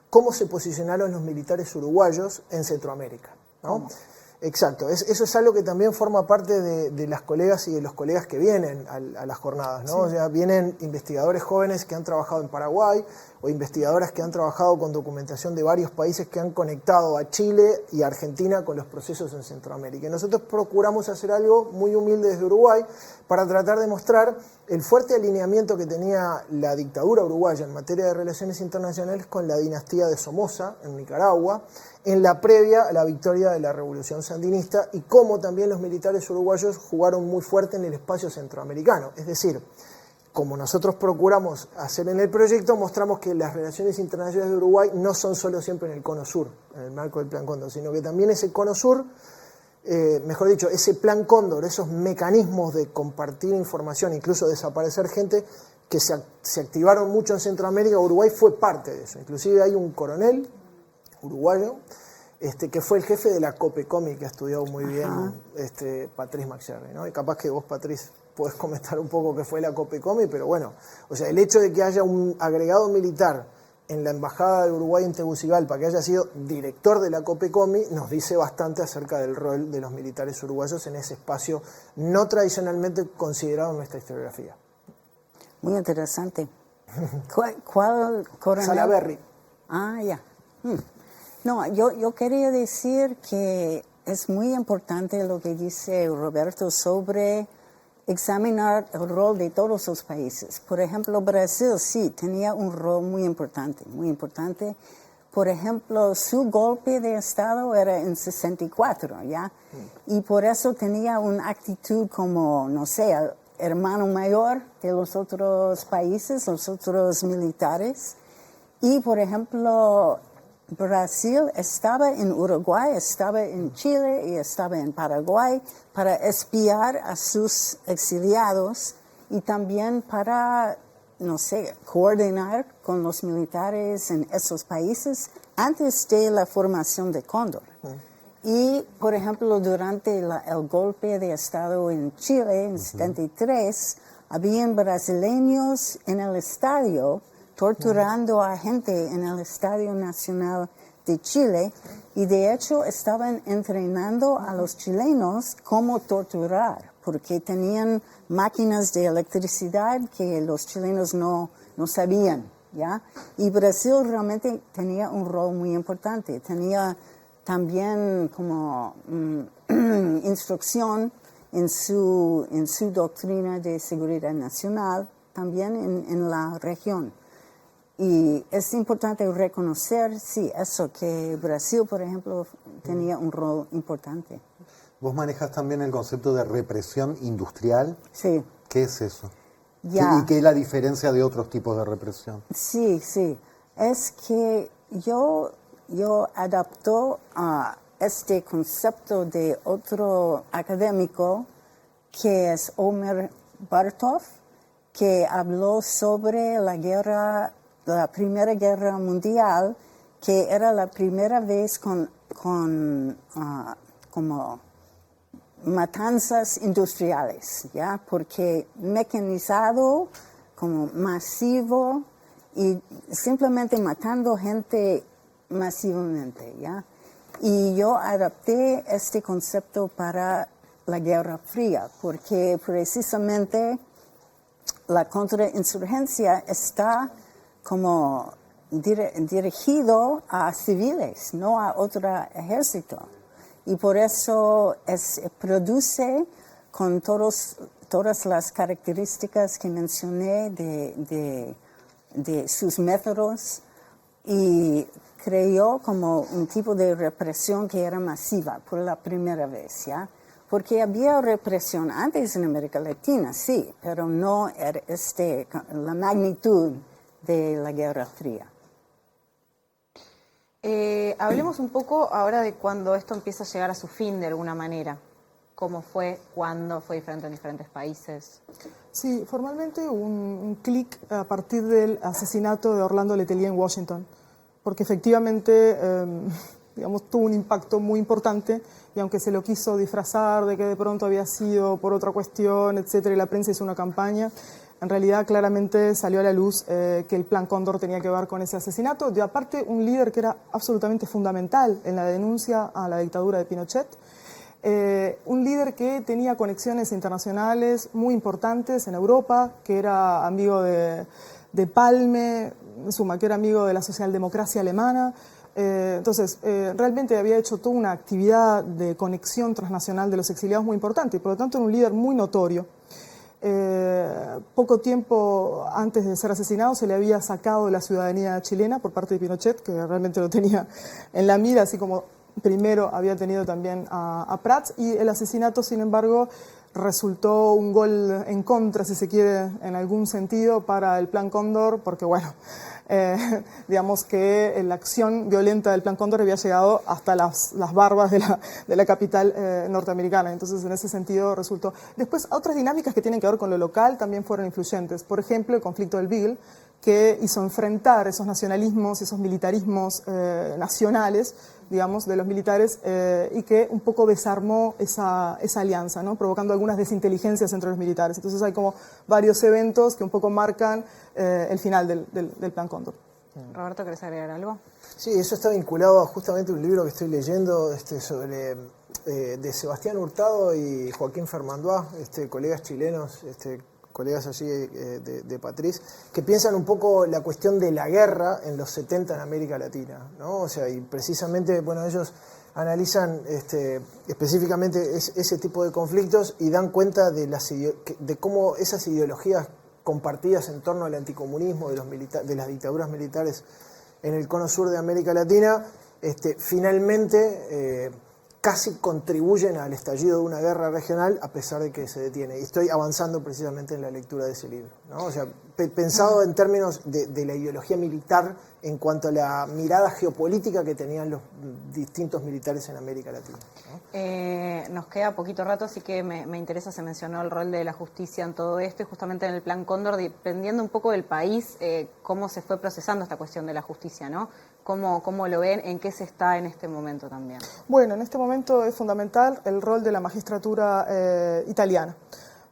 cómo se posicionaron los militares uruguayos en Centroamérica, ¿no? Exacto, eso es algo que también forma parte de las colegas y de los colegas que vienen a las jornadas, ¿no? Sí. O sea, vienen investigadores jóvenes que han trabajado en Paraguay o investigadoras que han trabajado con documentación de varios países que han conectado a Chile y a Argentina con los procesos en Centroamérica. Y nosotros procuramos hacer algo muy humilde desde Uruguay para tratar de mostrar el fuerte alineamiento que tenía la dictadura uruguaya en materia de relaciones internacionales con la dinastía de Somoza en Nicaragua, en la previa a la victoria de la Revolución Sandinista, y cómo también los militares uruguayos jugaron muy fuerte en el espacio centroamericano. Es decir, como nosotros procuramos hacer en el proyecto, mostramos que las relaciones internacionales de Uruguay no son solo siempre en el Cono Sur, en el marco del Plan Cóndor, sino que también ese Cono Sur, mejor dicho, ese Plan Cóndor, esos mecanismos de compartir información, incluso desaparecer gente, que se activaron mucho en Centroamérica. Uruguay fue parte de eso. Inclusive hay un coronel uruguayo que fue el jefe de la COPECOMI, que ha estudiado muy bien Patrice McSherry, ¿no? Y capaz que vos, Patrice, podés comentar un poco qué fue la COPECOMI, pero bueno, o sea, el hecho de que haya un agregado militar en la Embajada de Uruguay en Tegucigalpa, que haya sido director de la COPECOMI, nos dice bastante acerca del rol de los militares uruguayos en ese espacio no tradicionalmente considerado en nuestra historiografía. Muy interesante. ¿Cuál coronel? Salaberry. Ah, ya. No, yo quería decir que es muy importante lo que dice Roberto sobre examinar el rol de todos los países. Por ejemplo, Brasil sí tenía un rol muy importante, muy importante. Por ejemplo, su golpe de Estado era en 64, ¿ya? Y por eso tenía una actitud como, no sé, hermano mayor de los otros países, los otros militares. Y, por ejemplo, Brasil estaba en Uruguay, estaba en Chile y estaba en Paraguay para espiar a sus exiliados y también para, no sé, coordinar con los militares en esos países antes de la formación de Cóndor. Y, por ejemplo, durante el golpe de Estado en Chile en 73, habían brasileños en el estadio torturando a gente en el Estadio Nacional de Chile, y de hecho estaban entrenando a los chilenos cómo torturar, porque tenían máquinas de electricidad que los chilenos no sabían, ¿ya? Y Brasil realmente tenía un rol muy importante, tenía también como instrucción en su doctrina de seguridad nacional, también en la región. Y es importante reconocer, sí, eso, que Brasil, por ejemplo, tenía un rol importante. Vos manejas también el concepto de represión industrial. Sí. ¿Qué es eso? Ya. ¿Y qué es la diferencia de otros tipos de represión? Sí, sí. Es que yo adapto a este concepto de otro académico que es Omer Bartov, que habló sobre la Primera Guerra Mundial, que era la primera vez con como matanzas industriales, ¿ya? Porque mecanizado, como masivo, y simplemente matando gente masivamente, ¿ya? Y yo adapté este concepto para la Guerra Fría, porque precisamente la contrainsurgencia está como dirigido a civiles, no a otro ejército. Y por eso produce con todas las características que mencioné de sus métodos, y creó como un tipo de represión que era masiva por la primera vez, ¿ya? Porque había represión antes en América Latina, sí, pero no era la magnitud de la Guerra Fría. Hablemos un poco ahora de cuando esto empieza a llegar a su fin de alguna manera. ¿Cómo fue? ¿Cuándo? ¿Fue diferente en diferentes países? Sí, formalmente un clic a partir del asesinato de Orlando Letelier en Washington, porque efectivamente tuvo un impacto muy importante, y aunque se lo quiso disfrazar de que de pronto había sido por otra cuestión, etcétera, y la prensa hizo una campaña, en realidad claramente salió a la luz que el Plan Cóndor tenía que ver con ese asesinato. Y aparte, un líder que era absolutamente fundamental en la denuncia a la dictadura de Pinochet, un líder que tenía conexiones internacionales muy importantes en Europa, que era amigo de Palme, en suma, que era amigo de la socialdemocracia alemana. Entonces, realmente había hecho toda una actividad de conexión transnacional de los exiliados muy importante, y por lo tanto era un líder muy notorio. Poco tiempo antes de ser asesinado se le había sacado de la ciudadanía chilena por parte de Pinochet, que realmente lo tenía en la mira, así como primero había tenido también a Prats, y el asesinato, sin embargo, resultó un gol en contra, si se quiere, en algún sentido, para el Plan Cóndor, porque bueno, digamos que la acción violenta del Plan Cóndor había llegado hasta las barbas de la capital norteamericana. Entonces, en ese sentido resultó. Después, otras dinámicas que tienen que ver con lo local también fueron influyentes. Por ejemplo, el conflicto del Beagle, que hizo enfrentar esos nacionalismos, esos militarismos nacionales, digamos, de los militares, y que un poco desarmó esa alianza, ¿no? Provocando algunas desinteligencias entre los militares. Entonces hay como varios eventos que un poco marcan el final del Plan Cóndor. Roberto, ¿querés agregar algo? Sí, eso está vinculado a justamente un libro que estoy leyendo sobre de Sebastián Hurtado y Joaquín Fermandois, colegas chilenos, colegas allí de Patriz, que piensan un poco la cuestión de la guerra en los 70 en América Latina, ¿no? O sea, y precisamente, bueno, ellos analizan específicamente ese tipo de conflictos y dan cuenta de cómo esas ideologías compartidas en torno al anticomunismo de las dictaduras militares en el cono sur de América Latina, finalmente casi contribuyen al estallido de una guerra regional, a pesar de que se detiene. Y estoy avanzando precisamente en la lectura de ese libro, ¿no? O sea, pensado en términos de la ideología militar en cuanto a la mirada geopolítica que tenían los distintos militares en América Latina, ¿no? Nos queda poquito rato, así que me interesa, se mencionó el rol de la justicia en todo esto, y justamente en el Plan Cóndor, dependiendo un poco del país, cómo se fue procesando esta cuestión de la justicia, ¿no? ¿Cómo lo ven? ¿En qué se está en este momento también? Bueno, en este momento es fundamental el rol de la magistratura italiana.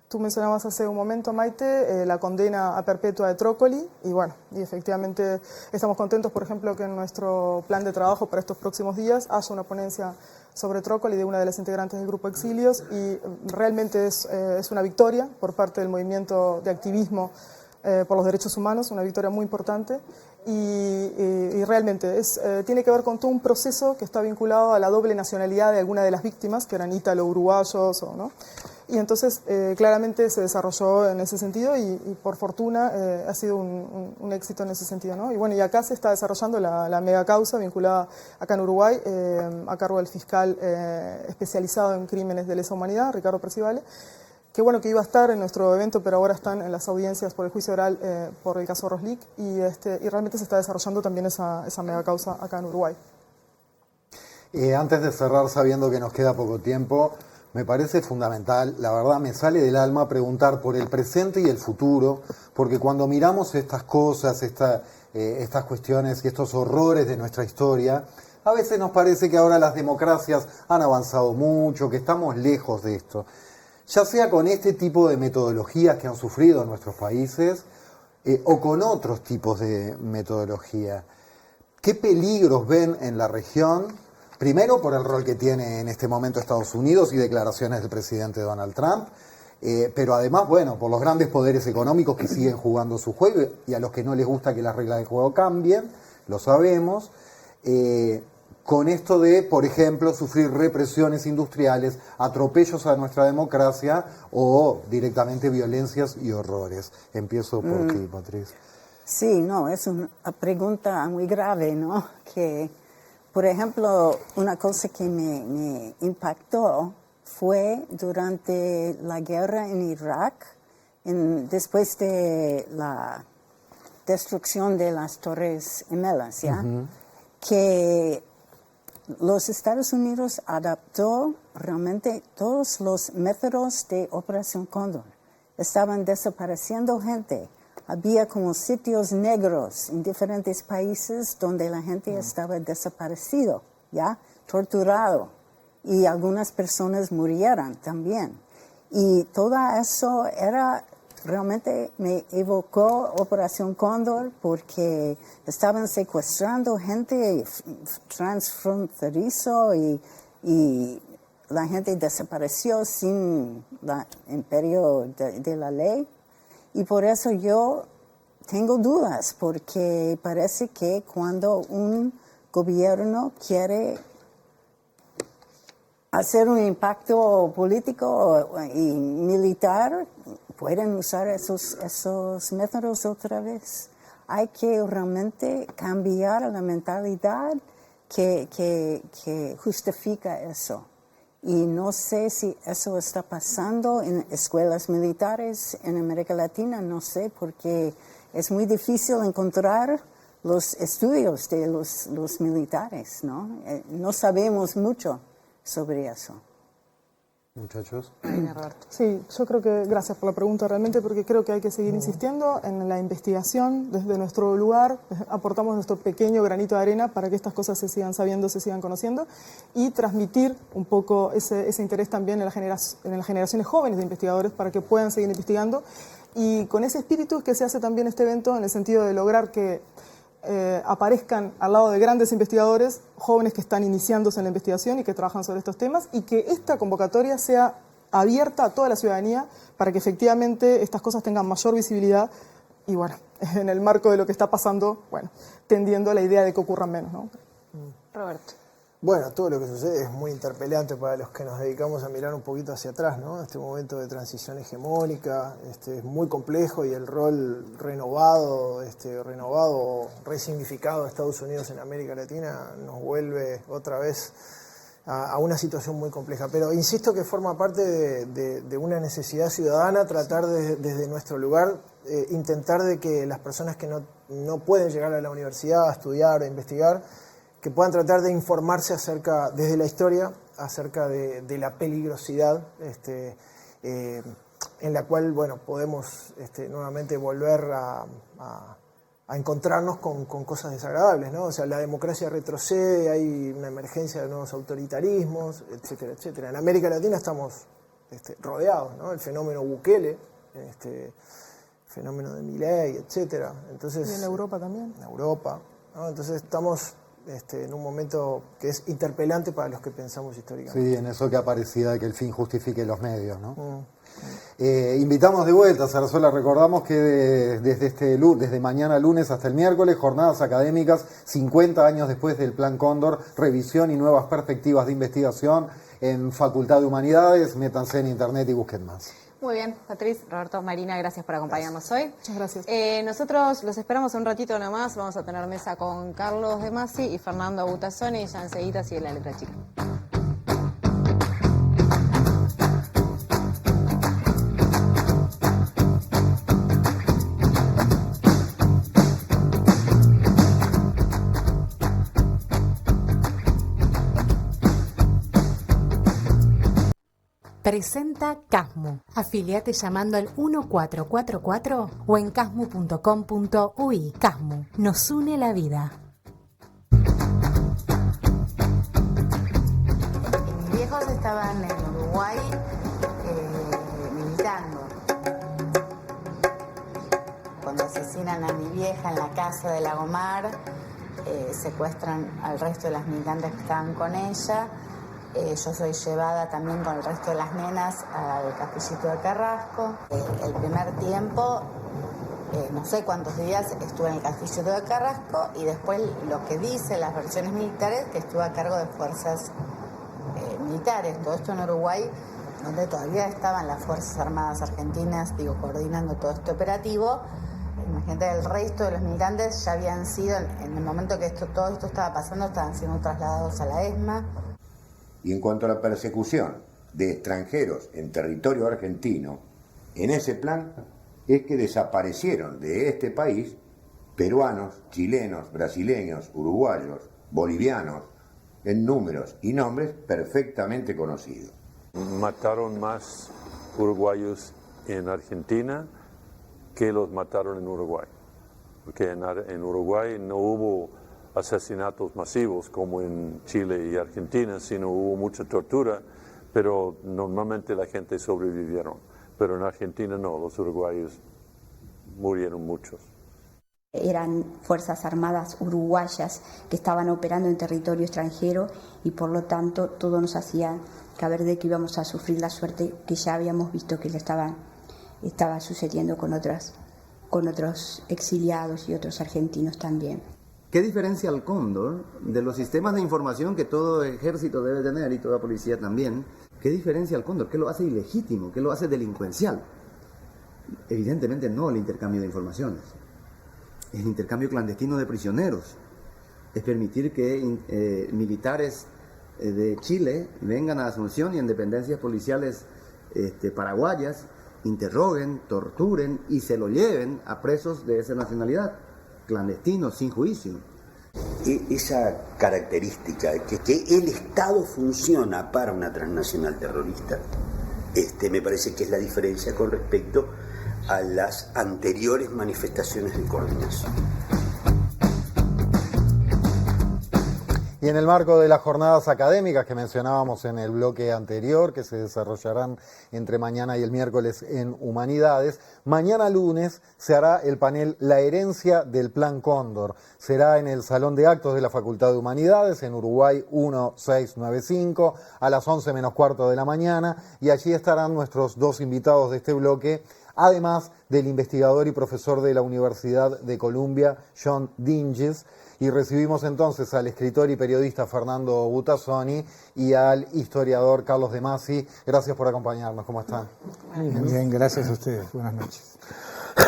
Tú mencionabas hace un momento, Maite, la condena a perpetua de Trócoli, y bueno, y efectivamente estamos contentos, por ejemplo, que en nuestro plan de trabajo para estos próximos días haya una ponencia sobre Trócoli de una de las integrantes del Grupo Exilios, y realmente es una victoria por parte del movimiento de activismo por los derechos humanos, una victoria muy importante, y realmente tiene que ver con todo un proceso que está vinculado a la doble nacionalidad de alguna de las víctimas, que eran ítalo-uruguayos, ¿no? Y entonces claramente se desarrolló en ese sentido y por fortuna ha sido un éxito en ese sentido, ¿no? Y bueno, y acá se está desarrollando la mega causa vinculada acá en Uruguay a cargo del fiscal especializado en crímenes de lesa humanidad, Ricardo Percivale, que bueno, que iba a estar en nuestro evento, pero ahora están en las audiencias por el juicio oral por el caso Roslik y realmente se está desarrollando también esa mega causa acá en Uruguay. Antes de cerrar, sabiendo que nos queda poco tiempo, me parece fundamental, la verdad me sale del alma preguntar por el presente y el futuro, porque cuando miramos estas cosas, estas cuestiones y estos horrores de nuestra historia, a veces nos parece que ahora las democracias han avanzado mucho, que estamos lejos de esto. Ya sea con este tipo de metodologías que han sufrido nuestros países o con otros tipos de metodología. ¿Qué peligros ven en la región? Primero, por el rol que tiene en este momento Estados Unidos y declaraciones del presidente Donald Trump, pero además, bueno, por los grandes poderes económicos que siguen jugando su juego y a los que no les gusta que las reglas del juego cambien, lo sabemos, con esto de, por ejemplo, sufrir represiones industriales, atropellos a nuestra democracia o directamente violencias y horrores. Empiezo por ti, Patricia. Sí, no, es una pregunta muy grave, ¿no? Que, por ejemplo, una cosa que me impactó fue durante la guerra en Irak, después de la destrucción de las Torres Gemelas, ¿ya? Que los Estados Unidos adaptó realmente todos los métodos de Operación Cóndor. Estaban desapareciendo gente. Había como sitios negros en diferentes países donde la gente estaba desaparecido, ¿ya? Torturado. Y algunas personas murieron también. Y todo eso realmente me evocó Operación Cóndor porque estaban secuestrando gente transfronterizo y la gente desapareció sin el imperio de la ley. Y por eso yo tengo dudas, porque parece que cuando un gobierno quiere hacer un impacto político y militar, pueden usar esos métodos otra vez. Hay que realmente cambiar la mentalidad que justifica eso. Y no sé si eso está pasando en escuelas militares en América Latina, no sé, porque es muy difícil encontrar los estudios de los militares, ¿no? No sabemos mucho sobre eso. Muchachos. Sí, yo creo que, gracias por la pregunta realmente, porque creo que hay que seguir insistiendo en la investigación desde nuestro lugar, aportamos nuestro pequeño granito de arena para que estas cosas se sigan sabiendo, se sigan conociendo y transmitir un poco ese interés también en las generaciones jóvenes de investigadores para que puedan seguir investigando y con ese espíritu que se hace también este evento en el sentido de lograr que aparezcan al lado de grandes investigadores, jóvenes que están iniciándose en la investigación y que trabajan sobre estos temas, y que esta convocatoria sea abierta a toda la ciudadanía para que efectivamente estas cosas tengan mayor visibilidad y bueno, en el marco de lo que está pasando, bueno, tendiendo a la idea de que ocurran menos, ¿no? Roberto. Bueno, todo lo que sucede es muy interpelante para los que nos dedicamos a mirar un poquito hacia atrás, ¿no? Este momento de transición hegemónica es muy complejo y el rol renovado, resignificado de Estados Unidos en América Latina nos vuelve otra vez a una situación muy compleja. Pero insisto que forma parte de una necesidad ciudadana tratar desde nuestro lugar, intentar de que las personas que no pueden llegar a la universidad a estudiar o a investigar, que puedan tratar de informarse desde la historia, acerca de la peligrosidad en la cual, bueno, podemos nuevamente volver a encontrarnos con cosas desagradables, ¿no? O sea, la democracia retrocede, hay una emergencia de nuevos autoritarismos, etcétera, etcétera. En América Latina estamos rodeados, ¿no? El fenómeno Bukele, fenómeno de Milei, etcétera. Entonces, y en Europa también. En Europa, ¿no? Entonces estamos en un momento que es interpelante para los que pensamos históricamente. Sí, en eso que aparecía de que el fin justifique los medios, ¿no? Invitamos de vuelta, Zarzuela, recordamos que desde mañana lunes hasta el miércoles, jornadas académicas, 50 años después del Plan Cóndor, revisión y nuevas perspectivas de investigación en Facultad de Humanidades. Métanse en internet y busquen más. Muy bien, Patriz, Roberto, Marina, gracias por acompañarnos hoy. Muchas gracias. Nosotros los esperamos un ratito nomás. Vamos a tener mesa con Carlos de Masi y Fernando Butazzoni. Ya enseguida sigue la letra chica. Presenta Casmu. Afiliate llamando al 1444 o en casmu.com.uy. Casmu, nos une la vida. Mis viejos estaban en Uruguay militando. Cuando asesinan a mi vieja en la casa de Lagomar, secuestran al resto de las militantes que estaban con ella. Yo soy llevada también con el resto de las nenas al Castillito de Carrasco. El primer tiempo, no sé cuántos días estuve en el Castillito de Carrasco y después lo que dicen las versiones militares, que estuve a cargo de fuerzas militares. Todo esto en Uruguay, donde todavía estaban las Fuerzas Armadas Argentinas, coordinando todo este operativo. Imagínate, el resto de los militantes ya habían sido, en el momento que todo esto estaba pasando, estaban siendo trasladados a la ESMA. Y en cuanto a la persecución de extranjeros en territorio argentino, en ese plan es que desaparecieron de este país peruanos, chilenos, brasileños, uruguayos, bolivianos, en números y nombres perfectamente conocidos. Mataron más uruguayos en Argentina que los mataron en Uruguay, porque en Uruguay no hubo asesinatos masivos como en Chile y Argentina, sino hubo mucha tortura, pero normalmente la gente sobrevivieron. Pero en Argentina no, los uruguayos murieron muchos. Eran fuerzas armadas uruguayas que estaban operando en territorio extranjero y por lo tanto todo nos hacía caber de que íbamos a sufrir la suerte que ya habíamos visto que le estaba sucediendo con otros exiliados y otros argentinos también. ¿Qué diferencia al Cóndor de los sistemas de información que todo ejército debe tener y toda policía también? ¿Qué diferencia al Cóndor? ¿Qué lo hace ilegítimo? ¿Qué lo hace delincuencial? Evidentemente no el intercambio de informaciones. Es el intercambio clandestino de prisioneros. Es permitir que militares de Chile vengan a Asunción y en dependencias policiales paraguayas, interroguen, torturen y se lo lleven a presos de esa nacionalidad. Clandestinos, sin juicio. Esa característica de que el Estado funciona para una transnacional terrorista, me parece que es la diferencia con respecto a las anteriores manifestaciones de coordinación. Y en el marco de las jornadas académicas que mencionábamos en el bloque anterior, que se desarrollarán entre mañana y el miércoles en Humanidades, mañana lunes se hará el panel La herencia del Plan Cóndor. Será en el Salón de Actos de la Facultad de Humanidades, en Uruguay 1695, a las 11:15 de la mañana, y allí estarán nuestros dos invitados de este bloque, además del investigador y profesor de la Universidad de Columbia, John Dinges. Y recibimos entonces al escritor y periodista Fernando Butazzoni y al historiador Carlos de Masi. Gracias por acompañarnos. ¿Cómo están? Bien, gracias a ustedes. Buenas noches.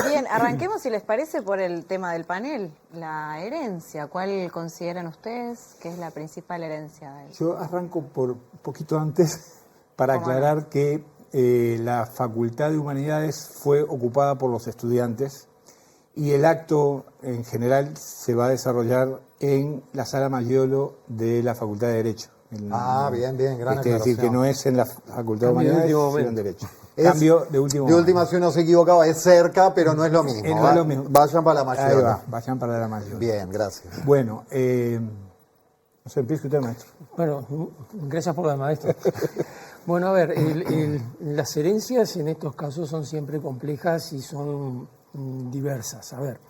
Bien, arranquemos, si les parece, por el tema del panel, la herencia. ¿Cuál consideran ustedes que es la principal herencia? Yo arranco por un poquito antes para aclarar que la Facultad de Humanidades fue ocupada por los estudiantes y el acto en general se va a desarrollar en la Sala Maggiolo de la Facultad de Derecho. Bien, gran aclaración. Es decir, que no es en la Facultad de Humanidades, sino en Derecho. Cambio de último momento. De última, si uno se equivocaba, es cerca, pero no es lo mismo. No es lo mismo. Vayan para la Maggiolo. Ahí va, vayan para la Maggiolo. Bien, gracias. Bueno, no sé, empieza usted, maestro. Bueno, gracias por la maestra. Bueno, a ver, las herencias en estos casos son siempre complejas y son diversas. A ver,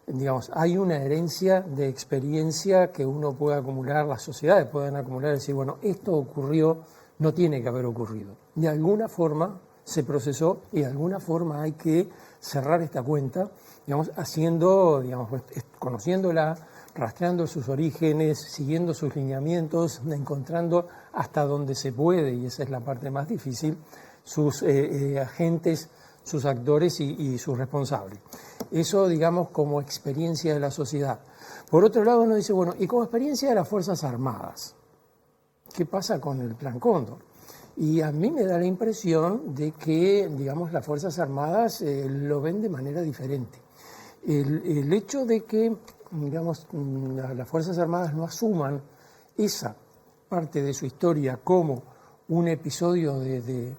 digamos, hay una herencia de experiencia que uno puede acumular, las sociedades pueden acumular y decir, bueno, esto ocurrió, no tiene que haber ocurrido. De alguna forma se procesó y de alguna forma hay que cerrar esta cuenta, digamos, haciendo, digamos, conociéndola, rastreando sus orígenes, siguiendo sus lineamientos, encontrando hasta donde se puede, y esa es la parte más difícil, sus agentes, sus actores y sus responsables. Eso, digamos, como experiencia de la sociedad. Por otro lado, uno dice, bueno, y como experiencia de las Fuerzas Armadas, ¿qué pasa con el Plan Cóndor? Y a mí me da la impresión de que, digamos, las Fuerzas Armadas lo ven de manera diferente. El hecho de que, digamos, las Fuerzas Armadas no asuman esa parte de su historia como un episodio de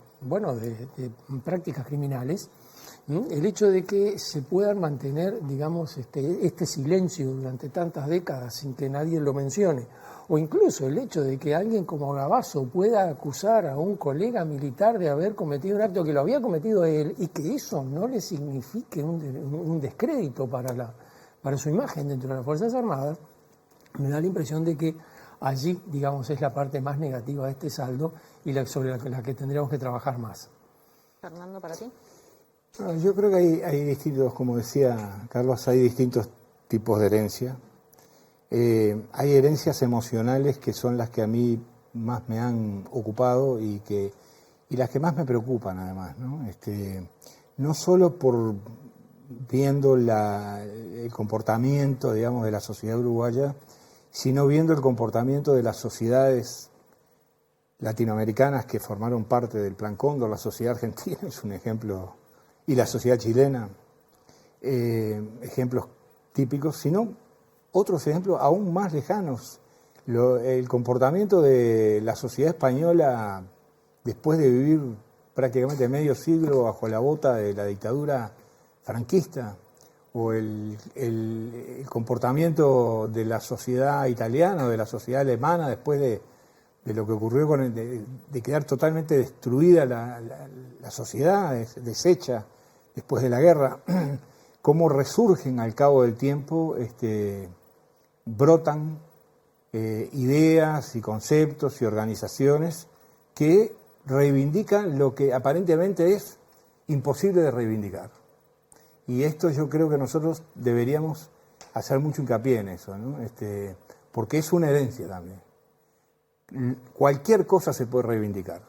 prácticas criminales, el hecho de que se puedan mantener, digamos, este silencio durante tantas décadas sin que nadie lo mencione, o incluso el hecho de que alguien como Gavazo pueda acusar a un colega militar de haber cometido un acto que lo había cometido él y que eso no le signifique un descrédito para su imagen dentro de las Fuerzas Armadas, me da la impresión de que allí, digamos, es la parte más negativa de este saldo y sobre la que tendríamos que trabajar más. Fernando, ¿para ti? Yo creo que hay distintos, como decía Carlos, hay distintos tipos de herencia. Hay herencias emocionales que son las que a mí más me han ocupado y las que más me preocupan además, ¿no? No solo por viendo el comportamiento, digamos, de la sociedad uruguaya, sino viendo el comportamiento de las sociedades latinoamericanas que formaron parte del Plan Cóndor. La sociedad argentina es un ejemplo, y la sociedad chilena, ejemplos típicos, sino otros ejemplos aún más lejanos. El comportamiento de la sociedad española después de vivir prácticamente medio siglo bajo la bota de la dictadura franquista, o el comportamiento de la sociedad italiana o de la sociedad alemana después de lo que ocurrió de quedar totalmente destruida la sociedad, deshecha después de la guerra, cómo resurgen al cabo del tiempo, brotan ideas y conceptos y organizaciones que reivindican lo que aparentemente es imposible de reivindicar. Y esto yo creo que nosotros deberíamos hacer mucho hincapié en eso, ¿no? Porque es una herencia también. Cualquier cosa se puede reivindicar.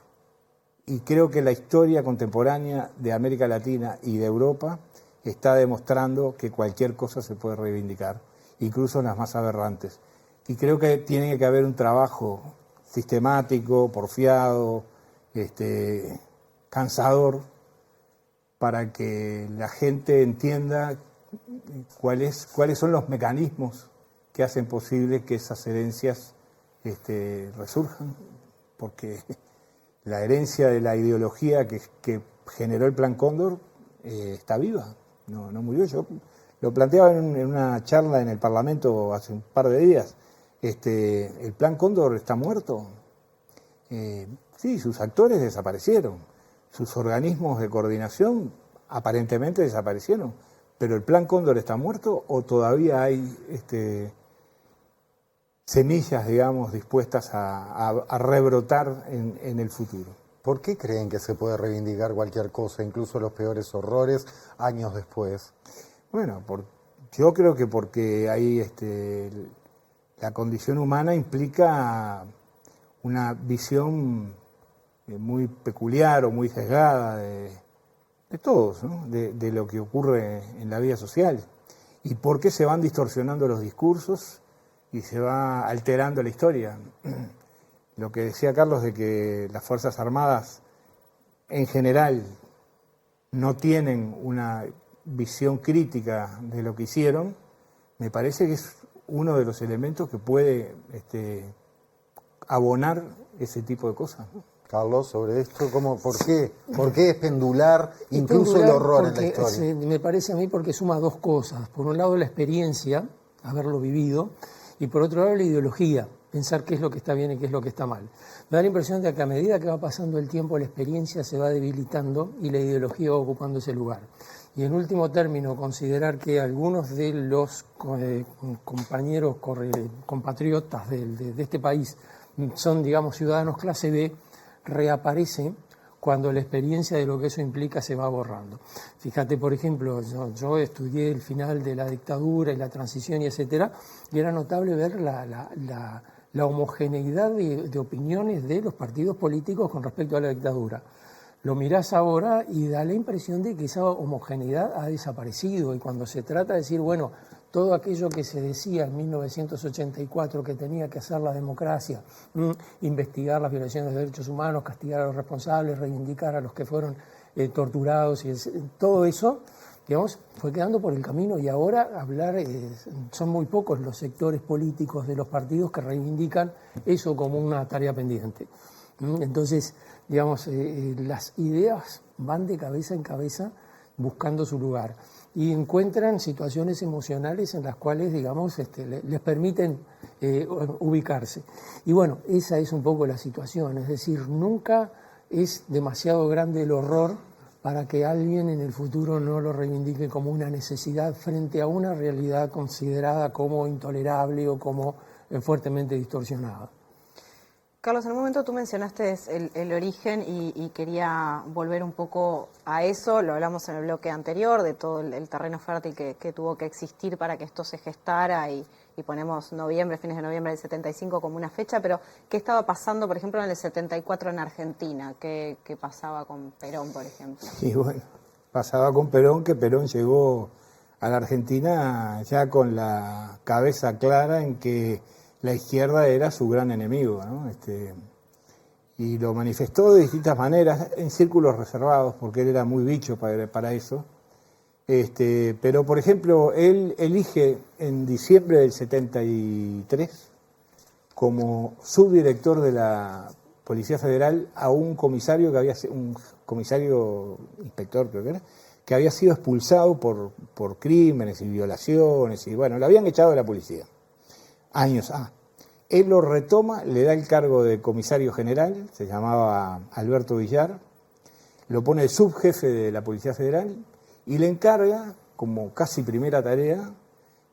Y creo que la historia contemporánea de América Latina y de Europa está demostrando que cualquier cosa se puede reivindicar, incluso las más aberrantes. Y creo que tiene que haber un trabajo sistemático, porfiado, cansador, para que la gente entienda cuáles son los mecanismos que hacen posible que esas herencias resurjan, porque la herencia de la ideología que generó el Plan Cóndor está viva, no murió. Yo lo planteaba en una charla en el Parlamento hace un par de días. ¿El Plan Cóndor está muerto? Sí, sus actores desaparecieron, sus organismos de coordinación aparentemente desaparecieron, pero ¿el Plan Cóndor está muerto o todavía hay semillas, digamos, dispuestas a rebrotar en el futuro? ¿Por qué creen que se puede reivindicar cualquier cosa, incluso los peores horrores, años después? Bueno, yo creo que porque hay la condición humana implica una visión muy peculiar o muy sesgada de todos, ¿no? de lo que ocurre en la vida social. Y porque se van distorsionando los discursos y se va alterando la historia. Lo que decía Carlos de que las Fuerzas Armadas en general no tienen una visión crítica de lo que hicieron, me parece que es uno de los elementos que puede abonar ese tipo de cosas, ¿no? Carlos, sobre esto, ¿por qué es pendular incluso el horror en la historia? Me parece a mí porque suma dos cosas. Por un lado la experiencia, haberlo vivido, y por otro lado la ideología, pensar qué es lo que está bien y qué es lo que está mal. Me da la impresión de que a medida que va pasando el tiempo la experiencia se va debilitando y la ideología va ocupando ese lugar. Y en último término, considerar que algunos de los compañeros, compatriotas de este país son, digamos, ciudadanos clase B, reaparece cuando la experiencia de lo que eso implica se va borrando. Fíjate, por ejemplo, yo estudié el final de la dictadura y la transición y etcétera, y era notable ver la homogeneidad de opiniones de los partidos políticos con respecto a la dictadura. Lo mirás ahora y da la impresión de que esa homogeneidad ha desaparecido, y cuando se trata de decir, bueno, todo aquello que se decía en 1984 que tenía que hacer la democracia, investigar las violaciones de derechos humanos, castigar a los responsables, reivindicar a los que fueron torturados, y todo eso, digamos, fue quedando por el camino, y ahora son muy pocos los sectores políticos de los partidos que reivindican eso como una tarea pendiente. Entonces, digamos, las ideas van de cabeza en cabeza buscando su lugar y encuentran situaciones emocionales en las cuales, digamos, les permiten ubicarse. Y bueno, esa es un poco la situación, es decir, nunca es demasiado grande el horror para que alguien en el futuro no lo reivindique como una necesidad frente a una realidad considerada como intolerable o como fuertemente distorsionada. Carlos, en un momento tú mencionaste el origen y quería volver un poco a eso. Lo hablamos en el bloque anterior, de todo el terreno fértil que tuvo que existir para que esto se gestara y ponemos fines de noviembre del 75 como una fecha, pero ¿qué estaba pasando, por ejemplo, en el 74 en Argentina? ¿Qué pasaba con Perón, por ejemplo? Y bueno, pasaba con Perón, que Perón llegó a la Argentina ya con la cabeza clara en que la izquierda era su gran enemigo, ¿no? Y lo manifestó de distintas maneras, en círculos reservados, porque él era muy bicho para eso. Pero, por ejemplo, él elige en diciembre del 73 como subdirector de la Policía Federal a un comisario inspector creo que era, que había sido expulsado por crímenes y violaciones, y bueno, lo habían echado de la policía. Años. Él lo retoma, le da el cargo de comisario general, se llamaba Alberto Villar, lo pone el subjefe de la Policía Federal y le encarga, como casi primera tarea,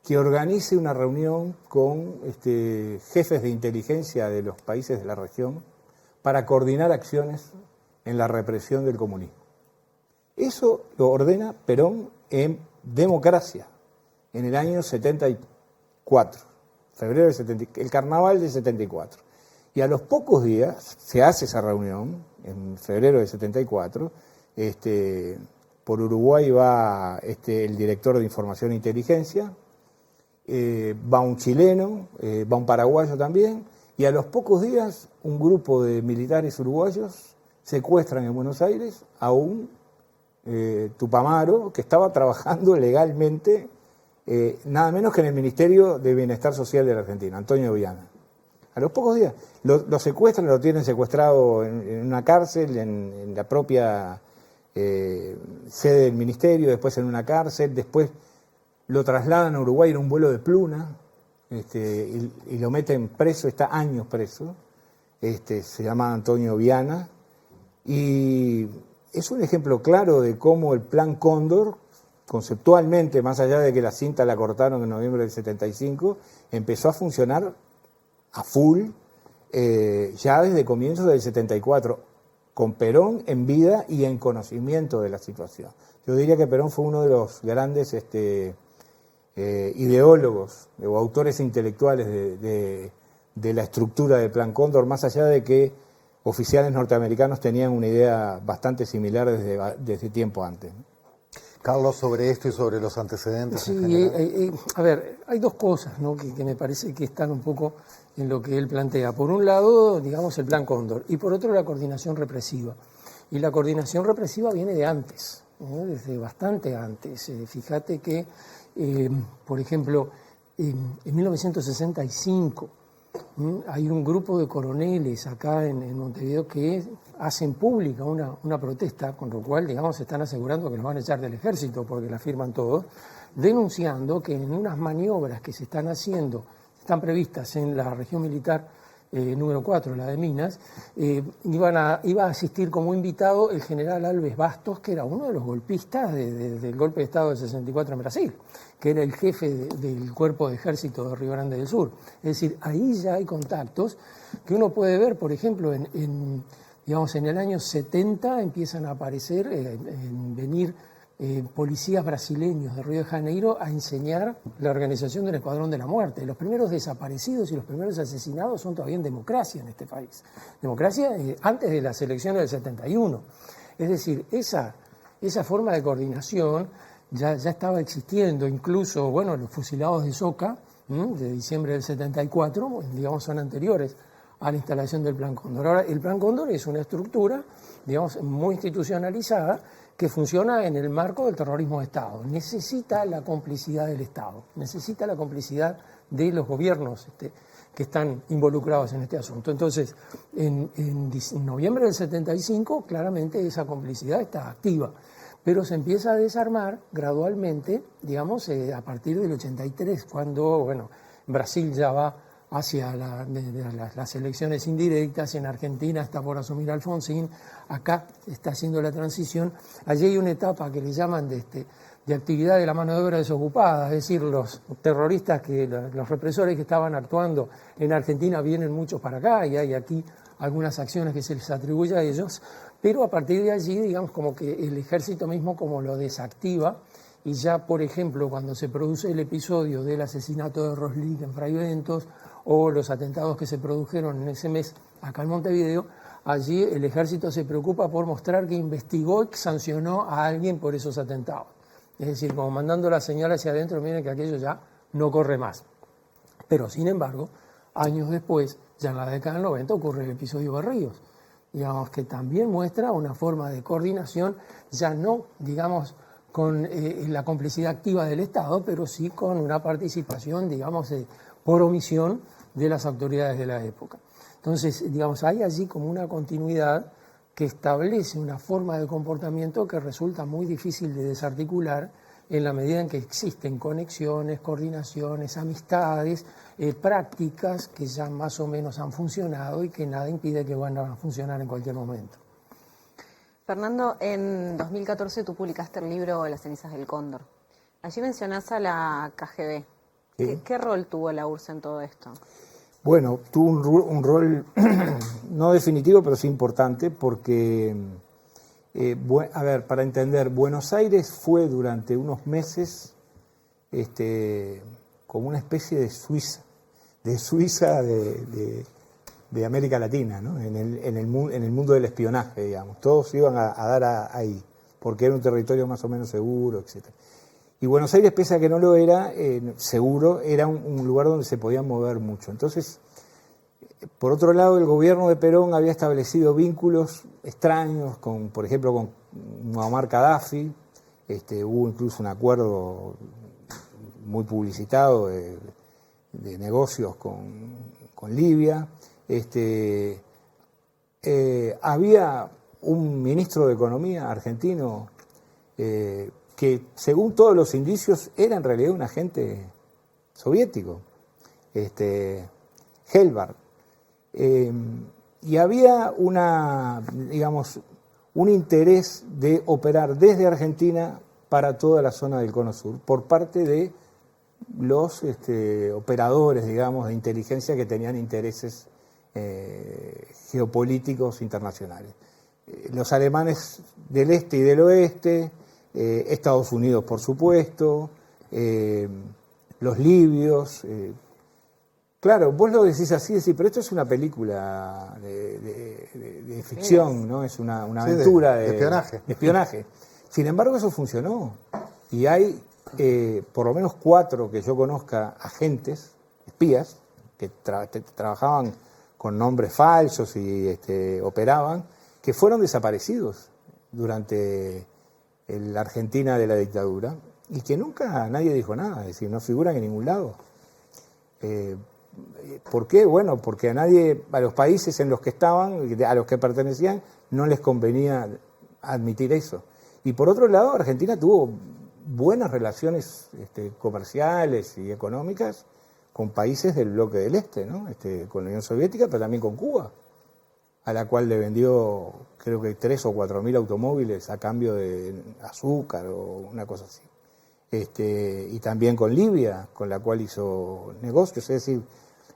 que organice una reunión con jefes de inteligencia de los países de la región para coordinar acciones en la represión del comunismo. Eso lo ordena Perón en democracia, en el año 74. Febrero del 74, el carnaval del 74. Y a los pocos días se hace esa reunión, en febrero del 74, por Uruguay va el director de Información e Inteligencia, va un chileno, va un paraguayo también, y a los pocos días un grupo de militares uruguayos secuestran en Buenos Aires a un tupamaro que estaba trabajando legalmente nada menos que en el Ministerio de Bienestar Social de la Argentina, Antonio Viana. A los pocos días lo secuestran, lo tienen secuestrado en una cárcel, en la propia sede del ministerio, después en una cárcel, después lo trasladan a Uruguay en un vuelo de pluna y lo meten preso, está años preso, se llama Antonio Viana, y es un ejemplo claro de cómo el Plan Cóndor, conceptualmente, más allá de que la cinta la cortaron en noviembre del 75, empezó a funcionar a full ya desde comienzos del 74, con Perón en vida y en conocimiento de la situación. Yo diría que Perón fue uno de los grandes ideólogos o autores intelectuales de la estructura del Plan Cóndor, más allá de que oficiales norteamericanos tenían una idea bastante similar desde tiempo antes. Carlos, sobre esto y sobre los antecedentes. Sí, a ver, hay dos cosas, ¿no?, que me parece que están un poco en lo que él plantea. Por un lado, digamos, el Plan Cóndor, y por otro, la coordinación represiva. Y la coordinación represiva viene de antes, desde bastante antes. Fíjate que, por ejemplo, en 1965 hay un grupo de coroneles acá en Montevideo que hacen pública una protesta, con lo cual, digamos, se están asegurando que los van a echar del ejército porque la firman todos, denunciando que en unas maniobras que se están haciendo, están previstas en la región militar número 4, la de Minas, iba a asistir como invitado el general Alves Bastos, que era uno de los golpistas del golpe de Estado del 64 en Brasil, que era el jefe del cuerpo de ejército de Río Grande del Sur. Es decir, ahí ya hay contactos que uno puede ver, por ejemplo, digamos, en el año 70 empiezan a aparecer, venir policías brasileños de Río de Janeiro a enseñar la organización del Escuadrón de la Muerte. Los primeros desaparecidos y los primeros asesinados son todavía en democracia en este país. Democracia antes de las elecciones del 71. Es decir, esa forma de coordinación ya estaba existiendo. Incluso, bueno, los fusilados de Soca, de diciembre del 74, digamos, son anteriores a la instalación del Plan Cóndor. Ahora, el Plan Cóndor es una estructura, digamos, muy institucionalizada, que funciona en el marco del terrorismo de Estado. Necesita la complicidad del Estado, necesita la complicidad de los gobiernos que están involucrados en este asunto. Entonces, en noviembre del 75, claramente esa complicidad está activa, pero se empieza a desarmar gradualmente, digamos, a partir del 83, cuando, bueno, Brasil ya va hacia las elecciones indirectas, en Argentina está por asumir Alfonsín, acá está haciendo la transición. Allí hay una etapa que le llaman de actividad de la mano de obra desocupada, es decir, los terroristas, los represores que estaban actuando en Argentina vienen muchos para acá y hay aquí algunas acciones que se les atribuye a ellos, pero a partir de allí, digamos, como que el ejército mismo como lo desactiva y ya, por ejemplo, cuando se produce el episodio del asesinato de Roslik en Fray Ventos, o los atentados que se produjeron en ese mes acá en Montevideo, allí el ejército se preocupa por mostrar que investigó y sancionó a alguien por esos atentados. Es decir, como mandando la señal hacia adentro, miren que aquello ya no corre más. Pero, sin embargo, años después, ya en la década del 90, ocurre el episodio Berríos, digamos, que también muestra una forma de coordinación, ya no, digamos, con la complicidad activa del Estado, pero sí con una participación, digamos, por omisión de las autoridades de la época. Entonces, digamos, hay allí como una continuidad que establece una forma de comportamiento que resulta muy difícil de desarticular en la medida en que existen conexiones, coordinaciones, amistades, prácticas que ya más o menos han funcionado y que nada impide que van a funcionar en cualquier momento. Fernando, en 2014 tú publicaste el libro Las cenizas del cóndor. Allí mencionás a la KGB. Sí. ¿Qué rol tuvo la URSS en todo esto? Bueno, tuvo un rol no definitivo, pero sí importante, porque, a ver, para entender, Buenos Aires fue durante unos meses como una especie de Suiza de América Latina, ¿no? en el mundo del espionaje, digamos. Todos iban a dar ahí, porque era un territorio más o menos seguro, etcétera. Y Buenos Aires, pese a que no lo era, seguro, era un lugar donde se podía mover mucho. Entonces, por otro lado, el gobierno de Perón había establecido vínculos extraños, por ejemplo, con Muammar Gaddafi. Hubo incluso un acuerdo muy publicitado de negocios con Libia. Había un ministro de Economía argentino que, según todos los indicios, era en realidad un agente soviético, Helbart. Y había un interés de operar desde Argentina para toda la zona del Cono Sur, por parte de los operadores, digamos, de inteligencia que tenían intereses geopolíticos internacionales. Los alemanes del este y del oeste, Estados Unidos, por supuesto, los libios. Claro, vos lo decís así, pero esto es una película de ficción, ¿no? Es una aventura de espionaje. Sin embargo, eso funcionó. Y hay por lo menos 4 que yo conozca, agentes, espías, que trabajaban con nombres falsos y operaban, que fueron desaparecidos durante la Argentina de la dictadura y que nunca nadie dijo nada, es decir, no figuran en ningún lado. ¿Por qué? Bueno, porque a los países en los que estaban, a los que pertenecían, no les convenía admitir eso. Y por otro lado, Argentina tuvo buenas relaciones comerciales y económicas con países del bloque del Este, ¿no? Con la Unión Soviética, pero también con Cuba, a la cual le vendió creo que 3.000 o 4.000 automóviles a cambio de azúcar o una cosa así. Y también con Libia, con la cual hizo negocios. Es decir,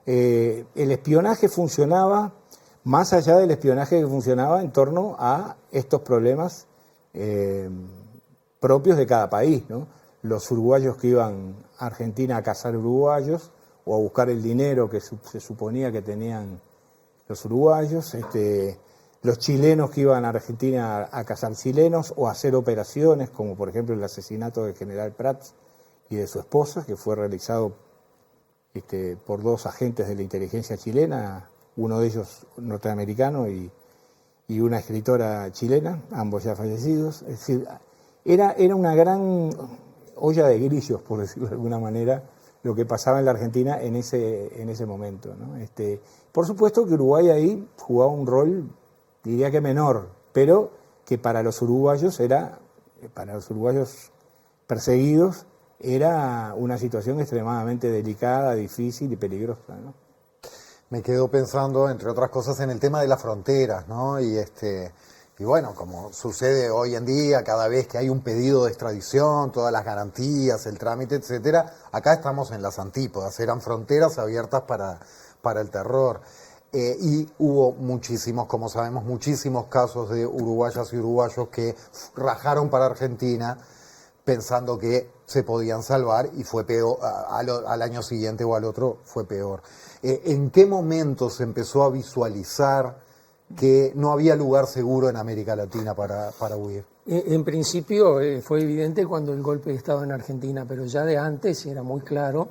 el espionaje funcionaba más allá del espionaje que funcionaba en torno a estos problemas propios de cada país, ¿no? Los uruguayos que iban a Argentina a cazar uruguayos o a buscar el dinero que se suponía que tenían los uruguayos, los chilenos que iban a Argentina a cazar chilenos o a hacer operaciones, como por ejemplo el asesinato del general Prats y de su esposa, que fue realizado por 2 agentes de la inteligencia chilena, uno de ellos norteamericano y una escritora chilena, ambos ya fallecidos. Es decir, era una gran olla de grillos, por decirlo de alguna manera, lo que pasaba en la Argentina en ese momento, ¿no? Por supuesto que Uruguay ahí jugaba un rol, diría que menor, pero que para los uruguayos perseguidos, era una situación extremadamente delicada, difícil y peligrosa, ¿no? Me quedo pensando, entre otras cosas, en el tema de las fronteras, ¿no? Y bueno, como sucede hoy en día, cada vez que hay un pedido de extradición, todas las garantías, el trámite, etcétera, acá estamos en las antípodas, eran fronteras abiertas para el terror. Y hubo muchísimos, como sabemos, muchísimos casos de uruguayas y uruguayos que rajaron para Argentina pensando que se podían salvar y fue peor, al año siguiente o al otro fue peor. ¿En qué momento se empezó a visualizar que no había lugar seguro en América Latina para huir? En principio fue evidente cuando el golpe de Estado en Argentina, pero ya de antes era muy claro,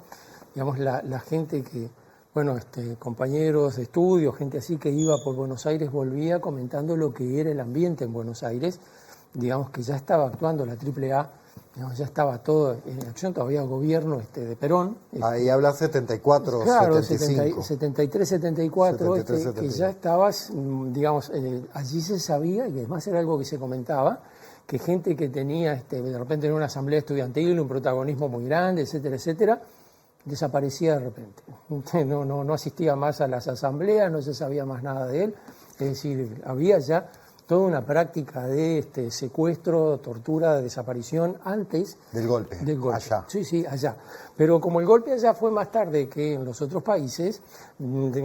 digamos, la gente que, bueno, compañeros de estudio, gente así que iba por Buenos Aires, volvía comentando lo que era el ambiente en Buenos Aires, digamos que ya estaba actuando la AAA, digamos, ya estaba todo en acción, todavía gobierno de Perón. Ahí habla 74, claro, 75. 73, 74, 73, que ya estabas, digamos, allí se sabía, y además era algo que se comentaba, que gente que tenía de repente en una asamblea estudiantil un protagonismo muy grande, etcétera, etcétera, desaparecía de repente. No asistía más a las asambleas, no se sabía más nada de él, es decir, había ya toda una práctica de secuestro, tortura, desaparición antes del golpe. Allá. Sí, allá. Pero como el golpe allá fue más tarde que en los otros países,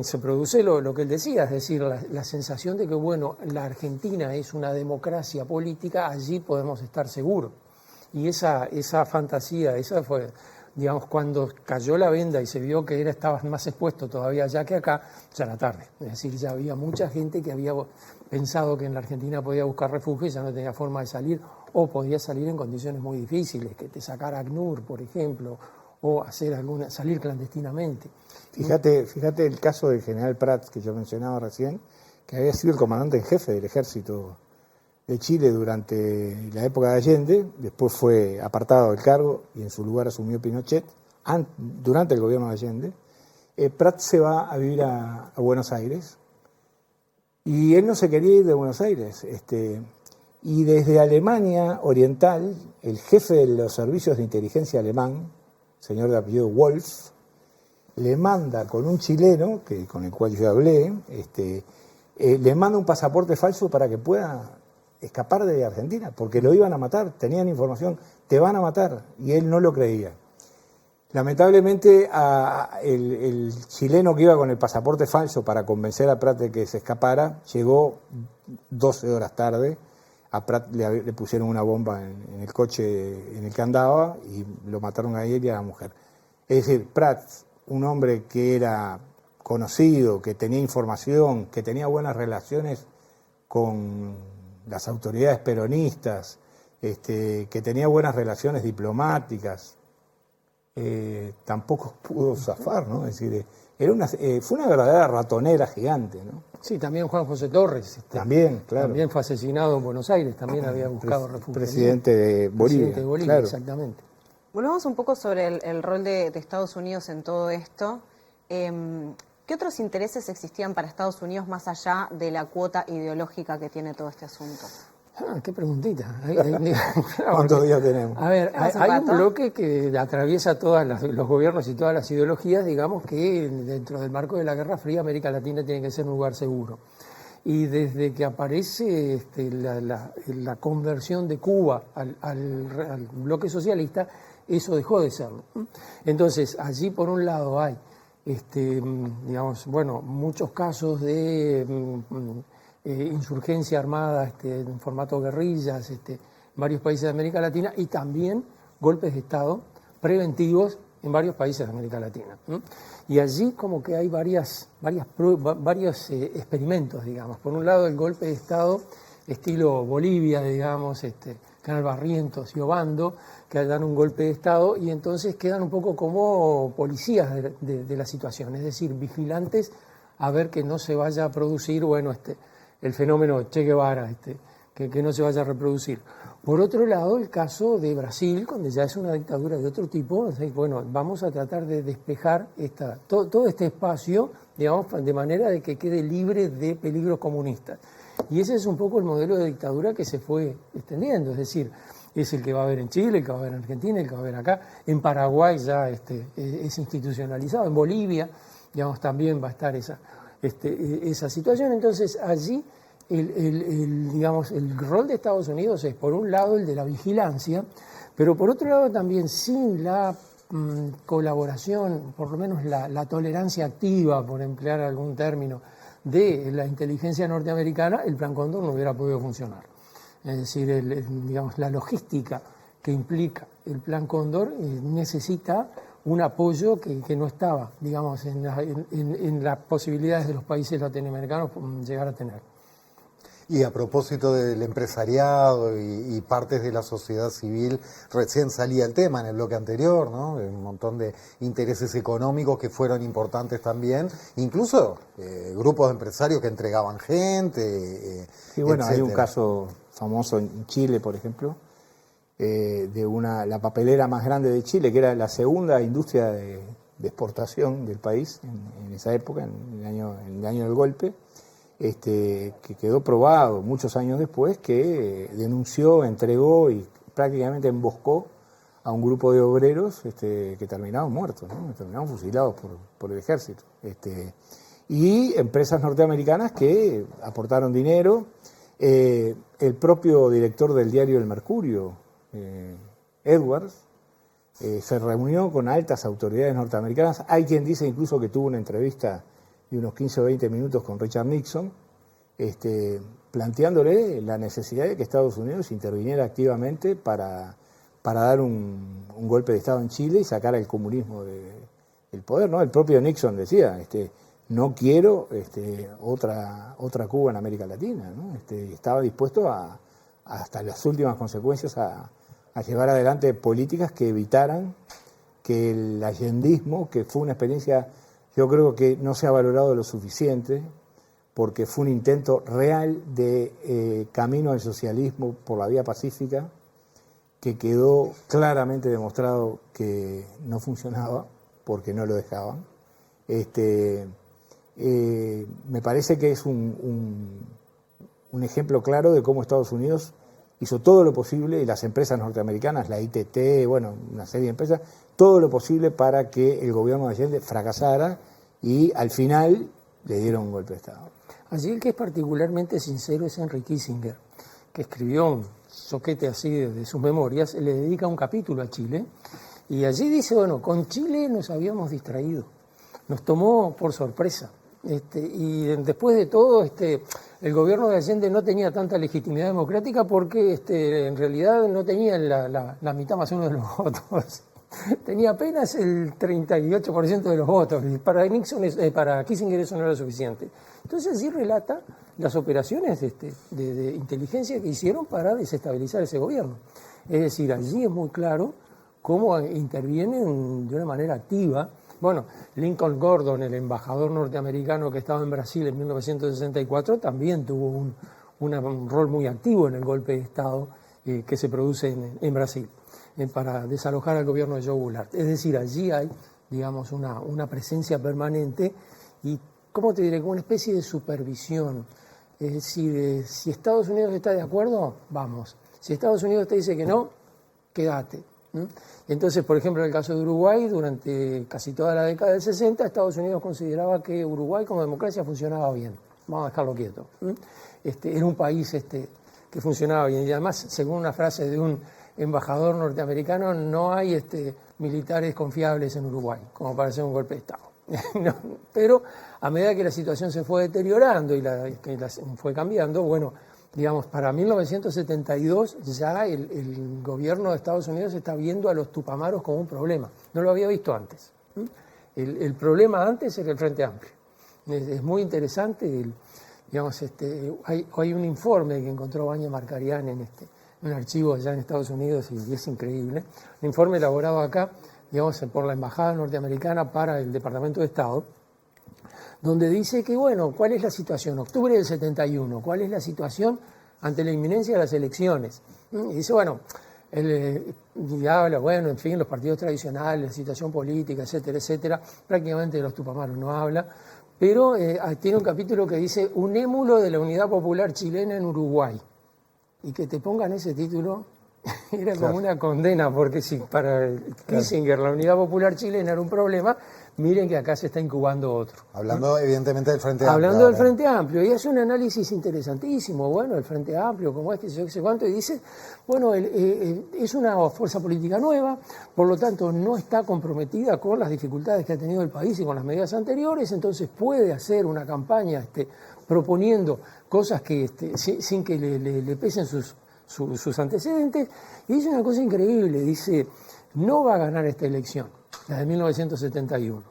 se produce lo que él decía, es decir, la sensación de que, bueno, la Argentina es una democracia política, allí podemos estar seguros. Y esa fantasía, esa fue, digamos, cuando cayó la venda y se vio que estaba más expuesto todavía allá que acá, ya era tarde. Es decir, ya había mucha gente que había pensado que en la Argentina podía buscar refugio y ya no tenía forma de salir, o podía salir en condiciones muy difíciles, que te sacara ACNUR, por ejemplo, o salir clandestinamente. Fíjate el caso del general Prats, que yo mencionaba recién, que había sido el comandante en jefe del ejército de Chile durante la época de Allende, después fue apartado del cargo y en su lugar asumió Pinochet, durante el gobierno de Allende. Prats se va a vivir a Buenos Aires, y él no se quería ir de Buenos Aires. Y desde Alemania Oriental, el jefe de los servicios de inteligencia alemán, señor de apellido Wolf, le manda con un chileno, con el cual yo hablé, le manda un pasaporte falso para que pueda escapar de Argentina, porque lo iban a matar, tenían información, te van a matar, y él no lo creía. Lamentablemente, el chileno que iba con el pasaporte falso para convencer a Prat de que se escapara, llegó 12 horas tarde. A Prat le pusieron una bomba en el coche en el que andaba y lo mataron a él y a la mujer. Es decir, Prat, un hombre que era conocido, que tenía información, que tenía buenas relaciones con las autoridades peronistas, que tenía buenas relaciones diplomáticas, tampoco pudo zafar, ¿no? Es decir, fue una verdadera ratonera gigante, ¿no? Sí, también Juan José Torres. También, claro. También fue asesinado en Buenos Aires, también había buscado refugio. Presidente de Bolivia. Presidente de Bolivia, claro. Exactamente. Volvamos un poco sobre el rol de Estados Unidos en todo esto. ¿Qué otros intereses existían para Estados Unidos más allá de la cuota ideológica que tiene todo este asunto? Qué preguntita. ¿Cuántos días tenemos? A ver, hay un bloque que atraviesa todos los gobiernos y todas las ideologías, digamos que dentro del marco de la Guerra Fría América Latina tiene que ser un lugar seguro. Y desde que aparece la conversión de Cuba al bloque socialista, eso dejó de serlo. Entonces, allí por un lado hay digamos, bueno, muchos casos de insurgencia armada en formato guerrillas en varios países de América Latina, y también golpes de Estado preventivos en varios países de América Latina. Y allí como que hay varios experimentos, digamos. Por un lado, el golpe de Estado estilo Bolivia, digamos, Canal Barrientos y Obando, que dan un golpe de Estado y entonces quedan un poco como policías de la situación, es decir, vigilantes a ver que no se vaya a producir, bueno, el fenómeno Che Guevara, que no se vaya a reproducir. Por otro lado, el caso de Brasil, donde ya es una dictadura de otro tipo, bueno, vamos a tratar de despejar todo este espacio, digamos, de manera de que quede libre de peligros comunistas. Y ese es un poco el modelo de dictadura que se fue extendiendo, es decir, es el que va a haber en Chile, el que va a haber en Argentina, el que va a haber acá, en Paraguay ya es institucionalizado, en Bolivia, digamos, también va a estar esa situación. Entonces allí digamos, el rol de Estados Unidos es, por un lado, el de la vigilancia, pero por otro lado también sin la colaboración, por lo menos la tolerancia activa, por emplear algún término, de la inteligencia norteamericana, el Plan Cóndor no hubiera podido funcionar. Es decir, digamos, la logística que implica el Plan Cóndor necesita un apoyo que no estaba, digamos, en las posibilidades de los países latinoamericanos llegar a tener. Y a propósito del empresariado y partes de la sociedad civil, recién salía el tema en el bloque anterior, ¿no? Un montón de intereses económicos que fueron importantes también, incluso grupos de empresarios que entregaban gente, sí, bueno, etcétera. Hay un caso famoso en Chile, por ejemplo, de la papelera más grande de Chile, que era la segunda industria de exportación del país en esa época, en el año del golpe. Que quedó probado muchos años después, que denunció, entregó y prácticamente emboscó a un grupo de obreros que terminaron muertos, ¿no? Terminaron fusilados por el ejército. Y empresas norteamericanas que aportaron dinero. El propio director del diario El Mercurio, Edwards, se reunió con altas autoridades norteamericanas. Hay quien dice incluso que tuvo una entrevista de unos 15 o 20 minutos con Richard Nixon, planteándole la necesidad de que Estados Unidos interviniera activamente para dar un golpe de Estado en Chile y sacar al comunismo del poder, ¿no? El propio Nixon decía, no quiero otra Cuba en América Latina, ¿no? Estaba dispuesto hasta las últimas consecuencias a llevar adelante políticas que evitaran que el allendismo, que fue una experiencia, yo creo que no se ha valorado lo suficiente, porque fue un intento real de camino al socialismo por la vía pacífica, que quedó claramente demostrado que no funcionaba, porque no lo dejaban. Me parece que es un ejemplo claro de cómo Estados Unidos hizo todo lo posible, y las empresas norteamericanas, la ITT, bueno, una serie de empresas, todo lo posible para que el gobierno de Allende fracasara, y al final le dieron un golpe de Estado. Allí el que es particularmente sincero es Henry Kissinger, que escribió un soquete así de sus memorias, le dedica un capítulo a Chile, y allí dice, bueno, con Chile nos habíamos distraído, nos tomó por sorpresa, y después de todo, el gobierno de Allende no tenía tanta legitimidad democrática porque en realidad no tenía la mitad más uno de los votos. Tenía apenas el 38% de los votos, y para Kissinger eso no era suficiente. Entonces sí relata las operaciones de inteligencia que hicieron para desestabilizar ese gobierno. Es decir, allí es muy claro cómo intervienen de una manera activa. Bueno, Lincoln Gordon, el embajador norteamericano que estaba en Brasil en 1964, también tuvo un rol muy activo en el golpe de Estado que se produce en Brasil, para desalojar al gobierno de Joe Goulart. Es decir, allí hay, digamos, una presencia permanente y, ¿cómo te diré?, como una especie de supervisión. Es decir, si Estados Unidos está de acuerdo, vamos. Si Estados Unidos te dice que no, quédate. Entonces, por ejemplo, en el caso de Uruguay, durante casi toda la década del 60, Estados Unidos consideraba que Uruguay como democracia funcionaba bien. Vamos a dejarlo quieto. Era un país que funcionaba bien. Y además, según una frase de un embajador norteamericano, no hay militares confiables en Uruguay, como para hacer un golpe de Estado. No, pero a medida que la situación se fue deteriorando y fue cambiando, bueno, digamos, para 1972 ya el gobierno de Estados Unidos está viendo a los tupamaros como un problema. No lo había visto antes. El problema antes era el Frente Amplio. Es muy interesante, digamos, hay un informe que encontró Baña Marcarián en un archivo allá en Estados Unidos y es increíble. Un informe elaborado acá, digamos, por la Embajada Norteamericana para el Departamento de Estado, donde dice que, bueno, ¿cuál es la situación? Octubre del 71, ¿cuál es la situación ante la inminencia de las elecciones? Y dice, bueno, y habla, bueno, en fin, los partidos tradicionales, la situación política, etcétera, etcétera. Prácticamente de los tupamaros no habla, pero tiene un capítulo que dice un émulo de la Unidad Popular Chilena en Uruguay. Y que te pongan ese título era como una condena, porque si para Kissinger la Unidad Popular Chilena era un problema, miren que acá se está incubando otro. Hablando evidentemente del Frente Amplio. Hablando del Frente Amplio, y hace un análisis interesantísimo, bueno, el Frente Amplio, como yo qué sé cuánto, y dice, bueno, es una fuerza política nueva, por lo tanto no está comprometida con las dificultades que ha tenido el país y con las medidas anteriores, entonces puede hacer una campaña proponiendo cosas que sin que le pesen sus antecedentes, y dice una cosa increíble, dice, no va a ganar esta elección, la de 1971,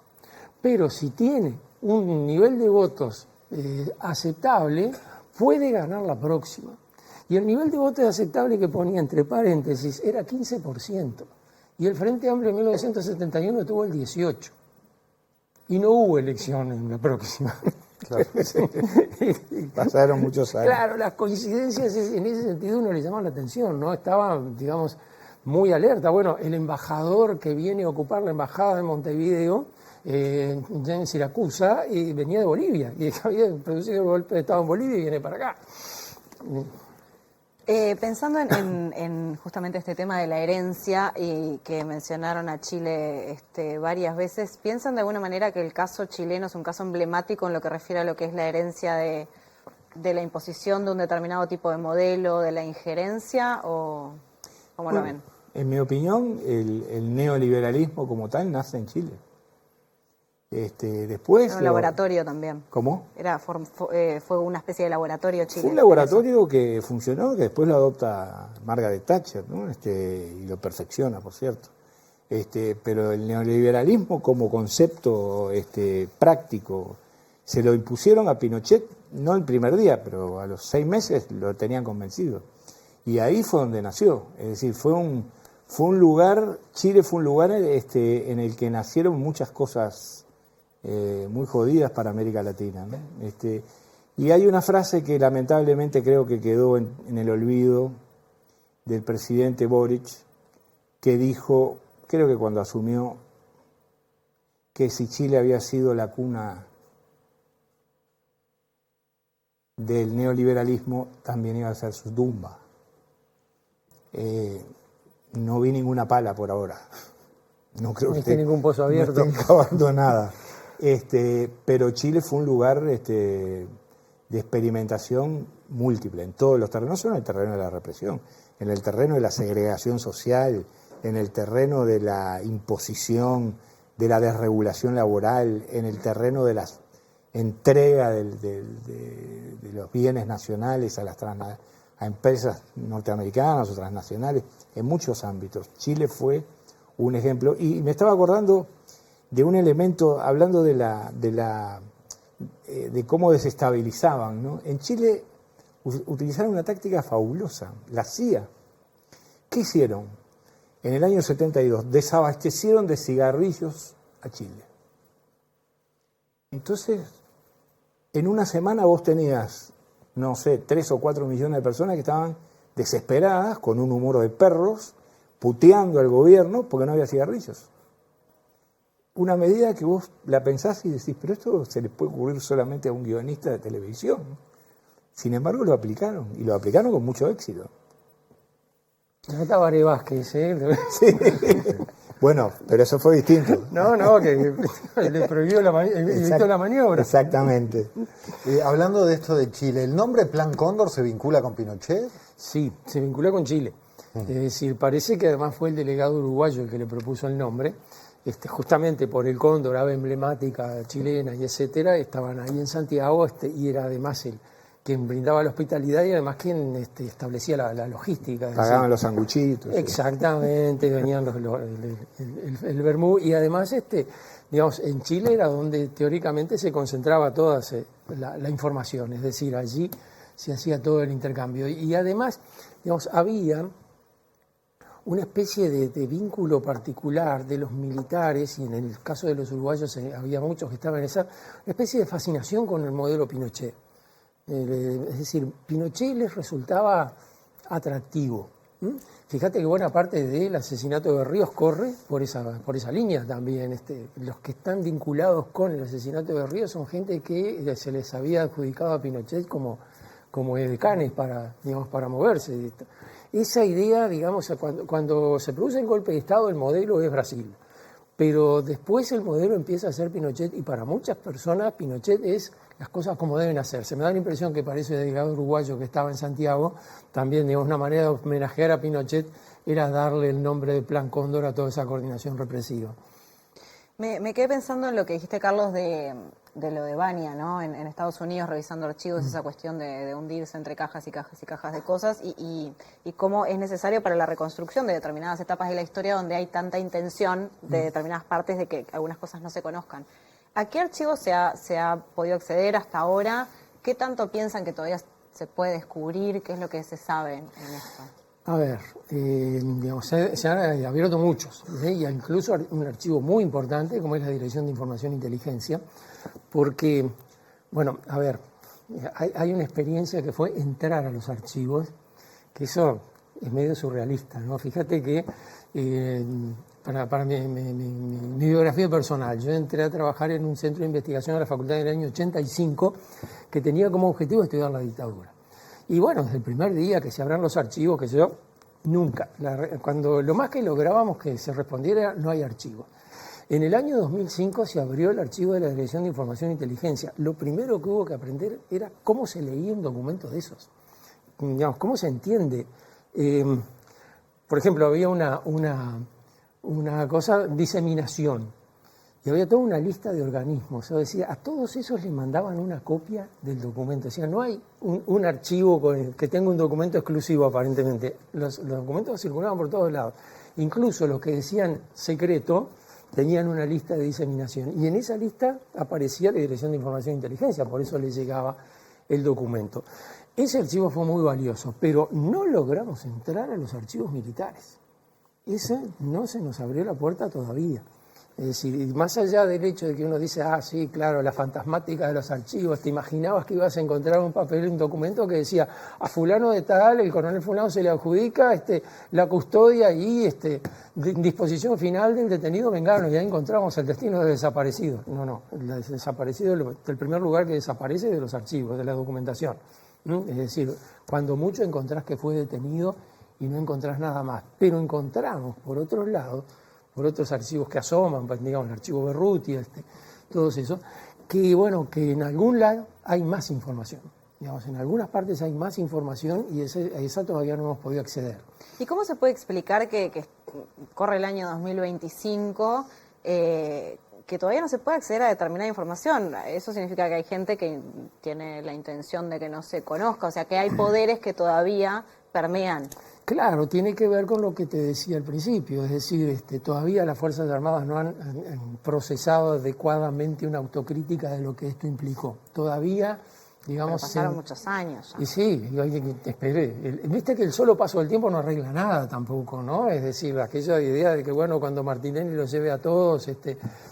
pero si tiene un nivel de votos aceptable, puede ganar la próxima. Y el nivel de votos aceptable que ponía entre paréntesis era 15%, y el Frente Amplio en 1971 tuvo el 18%, y no hubo elección en la próxima. Claro. Pasaron muchos años. Claro, las coincidencias en ese sentido uno le llama la atención, ¿no? Estaba, digamos, muy alerta. Bueno, el embajador que viene a ocupar la embajada de Montevideo, ya en Siracusa, venía de Bolivia, y había producido el golpe de Estado en Bolivia y viene para acá. Pensando en justamente este tema de la herencia y que mencionaron a Chile varias veces, ¿piensan de alguna manera que el caso chileno es un caso emblemático en lo que refiere a lo que es la herencia de la imposición de un determinado tipo de modelo, de la injerencia, o cómo lo ven? En mi opinión, el neoliberalismo como tal nace en Chile. Después un laboratorio también. ¿Cómo? Fue una especie de laboratorio chileno. Fue un laboratorio que funcionó, que después lo adopta Margaret Thatcher, ¿no? Y lo perfecciona, por cierto. Pero el neoliberalismo como concepto práctico se lo impusieron a Pinochet, no el primer día, pero a los 6 meses lo tenían convencido. Y ahí fue donde nació. Es decir, fue un lugar, Chile fue un lugar en el que nacieron muchas cosas muy jodidas para América Latina, ¿no? Y hay una frase que lamentablemente creo que quedó en el olvido del presidente Boric, que dijo, creo que cuando asumió, que si Chile había sido la cuna del neoliberalismo, también iba a ser su tumba. No vi ninguna pala por ahora. No creo que esté ningún pozo abierto. No esté acabando nada. Pero Chile fue un lugar de experimentación múltiple en todos los terrenos, no solo en el terreno de la represión, en el terreno de la segregación social, en el terreno de la imposición, de la desregulación laboral, en el terreno de la entrega de los bienes nacionales a empresas norteamericanas o transnacionales, en muchos ámbitos. Chile fue un ejemplo. Y me estaba acordando de un elemento, hablando de cómo desestabilizaban, ¿no? En Chile utilizaron una táctica fabulosa, la CIA. ¿Qué hicieron? En el año 72 desabastecieron de cigarrillos a Chile. Entonces, en una semana vos tenías, no sé, 3 o 4 millones de personas que estaban desesperadas, con un humor de perros, puteando al gobierno porque no había cigarrillos. Una medida que vos la pensás y decís, pero esto se le puede ocurrir solamente a un guionista de televisión. Sin embargo, lo aplicaron, y lo aplicaron con mucho éxito. No está Baré Vázquez, ¿eh? Sí. Bueno, pero eso fue distinto. No, que le prohibió evitó la maniobra. Exactamente. Hablando de esto de Chile, ¿el nombre Plan Cóndor se vincula con Pinochet? Sí, se vincula con Chile. Es decir, parece que además fue el delegado uruguayo el que le propuso el nombre. justamente por el Cóndor, ave emblemática chilena y etcétera, estaban ahí en Santiago, y era además quien brindaba la hospitalidad y además quien establecía la logística. Pagaban los sanguchitos. Exactamente, venían el vermú, y además digamos, en Chile era donde teóricamente se concentraba toda la información, es decir, allí se hacía todo el intercambio. Y además, digamos, había una especie de vínculo particular de los militares, y en el caso de los uruguayos había muchos que estaban en esa especie de fascinación con el modelo Pinochet. Es decir, Pinochet les resultaba atractivo. Fíjate que buena parte del asesinato de Ríos corre por esa línea también. Los que están vinculados con el asesinato de Ríos son gente que se les había adjudicado a Pinochet como edecanes para moverse. Esa idea, digamos, cuando se produce el golpe de Estado, el modelo es Brasil. Pero después el modelo empieza a ser Pinochet, y para muchas personas Pinochet es las cosas como deben hacerse. Me da la impresión que para ese delegado uruguayo que estaba en Santiago, también, digamos, una manera de homenajear a Pinochet era darle el nombre de Plan Cóndor a toda esa coordinación represiva. Me quedé pensando en lo que dijiste, Carlos, de lo de Bania, ¿no? En Estados Unidos, revisando archivos, esa cuestión de hundirse entre cajas y cajas y cajas de cosas, y cómo es necesario para la reconstrucción de determinadas etapas de la historia donde hay tanta intención de determinadas partes de que algunas cosas no se conozcan. ¿A qué archivos se ha podido acceder hasta ahora? ¿Qué tanto piensan que todavía se puede descubrir? ¿Qué es lo que se sabe en esto? A ver, digamos, se han abierto muchos, y incluso un archivo muy importante como es la Dirección de Información e Inteligencia, porque, bueno, a ver, hay una experiencia que fue entrar a los archivos, que eso es medio surrealista, ¿no? Fíjate que para mi biografía personal, yo entré a trabajar en un centro de investigación de la facultad en el año 85 que tenía como objetivo estudiar la dictadura. Y bueno, desde el primer día que se abran los archivos, que yo nunca, cuando lo más que lográbamos que se respondiera era no hay archivo. En el año 2005 se abrió el archivo de la Dirección de Información e Inteligencia. Lo primero que hubo que aprender era cómo se leía un documento de esos. Digamos, cómo se entiende. Por ejemplo, había una cosa, diseminación. Y había toda una lista de organismos. Yo decía, a todos esos les mandaban una copia del documento. O sea, no hay un archivo que tenga un documento exclusivo, aparentemente. Los documentos circulaban por todos lados. Incluso los que decían secreto tenían una lista de diseminación. Y en esa lista aparecía la Dirección de Información e Inteligencia, por eso les llegaba el documento. Ese archivo fue muy valioso, pero no logramos entrar a los archivos militares. Ese no se nos abrió la puerta todavía. Es decir, más allá del hecho de que uno dice, sí, claro, la fantasmática de los archivos, te imaginabas que ibas a encontrar un papel, un documento que decía, a fulano de tal, el coronel fulano se le adjudica la custodia y disposición final del detenido vengano, y ahí encontramos el destino del desaparecido. No, el desaparecido es el primer lugar que desaparece de los archivos, de la documentación. Es decir, cuando mucho encontrás que fue detenido y no encontrás nada más. Pero encontramos, por otro lado, por otros archivos que asoman, digamos, el archivo Berruti, todos esos, que bueno, que en algún lado hay más información. Digamos, en algunas partes hay más información y a esa todavía no hemos podido acceder. ¿Y cómo se puede explicar que corre el año 2025, que todavía no se puede acceder a determinada información? Eso significa que hay gente que tiene la intención de que no se conozca, o sea, que hay poderes que todavía permean. Claro, tiene que ver con lo que te decía al principio, es decir, todavía las Fuerzas Armadas no han procesado adecuadamente una autocrítica de lo que esto implicó. Todavía, digamos... Pero pasaron muchos años ya. Y sí, espere, viste que el solo paso del tiempo no arregla nada tampoco, ¿no? Es decir, aquella idea de que, bueno, cuando Martinelli los lleve a todos,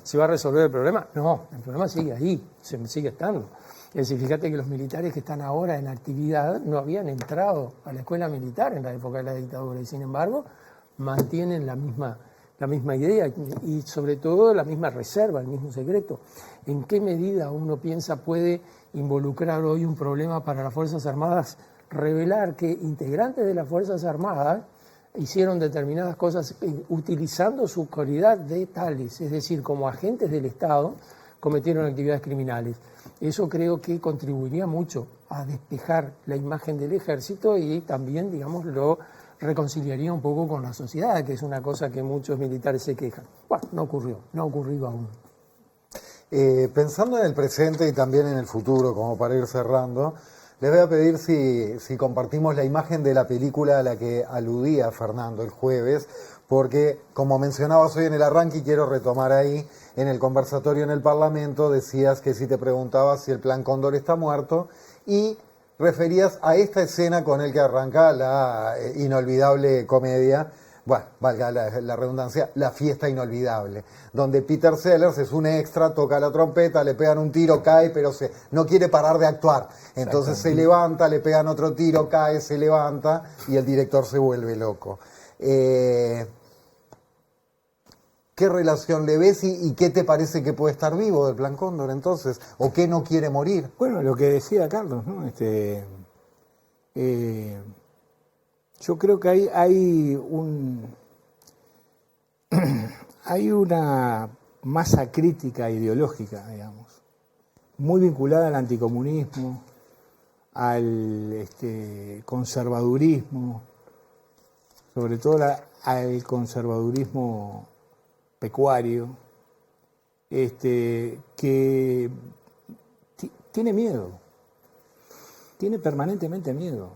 se va a resolver el problema. No, el problema sigue ahí, sigue estando. Es decir, fíjate que los militares que están ahora en actividad no habían entrado a la escuela militar en la época de la dictadura y sin embargo mantienen la misma idea y sobre todo la misma reserva, el mismo secreto. ¿En qué medida uno piensa puede involucrar hoy un problema para las Fuerzas Armadas? Revelar que integrantes de las Fuerzas Armadas hicieron determinadas cosas utilizando su calidad de tales, es decir, como agentes del Estado, cometieron actividades criminales. Eso creo que contribuiría mucho a despejar la imagen del ejército y también, digamos, lo reconciliaría un poco con la sociedad, que es una cosa que muchos militares se quejan. Bueno, no ha ocurrido aún. Pensando en el presente y también en el futuro, como para ir cerrando, les voy a pedir si compartimos la imagen de la película a la que aludía Fernando el jueves, porque como mencionabas hoy en el arranque y quiero retomar ahí, en el conversatorio en el Parlamento decías que si te preguntabas si el Plan Cóndor está muerto y referías a esta escena con el que arranca la inolvidable comedia, bueno, valga la redundancia, La fiesta inolvidable, donde Peter Sellers es un extra, toca la trompeta, le pegan un tiro, cae, pero no quiere parar de actuar. Entonces se levanta, le pegan otro tiro, cae, se levanta y el director se vuelve loco. ¿Qué relación le ves y qué te parece que puede estar vivo del Plan Cóndor entonces? ¿O qué no quiere morir? Bueno, lo que decía Carlos, ¿no? Yo creo que hay una masa crítica ideológica, digamos, muy vinculada al anticomunismo, al conservadurismo, sobre todo al conservadurismo pecuario, que tiene miedo. Tiene permanentemente miedo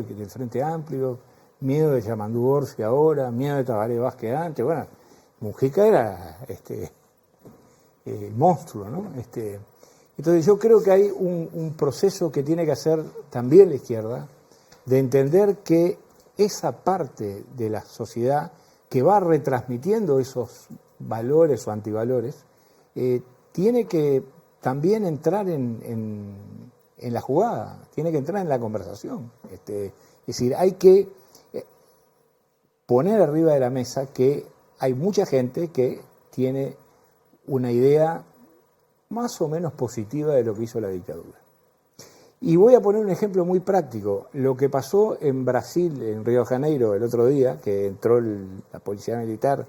del Frente Amplio, miedo de Yamandu Orsi ahora, miedo de Tabaré Vázquez antes. Bueno, Mujica era el monstruo, ¿no? Entonces yo creo que hay un proceso que tiene que hacer también la izquierda, de entender que esa parte de la sociedad que va retransmitiendo esos valores o antivalores, tiene que también entrar en la jugada, tiene que entrar en la conversación. Es decir, hay que poner arriba de la mesa que hay mucha gente que tiene una idea más o menos positiva de lo que hizo la dictadura. Y voy a poner un ejemplo muy práctico. Lo que pasó en Brasil, en Río de Janeiro, el otro día, que entró la policía militar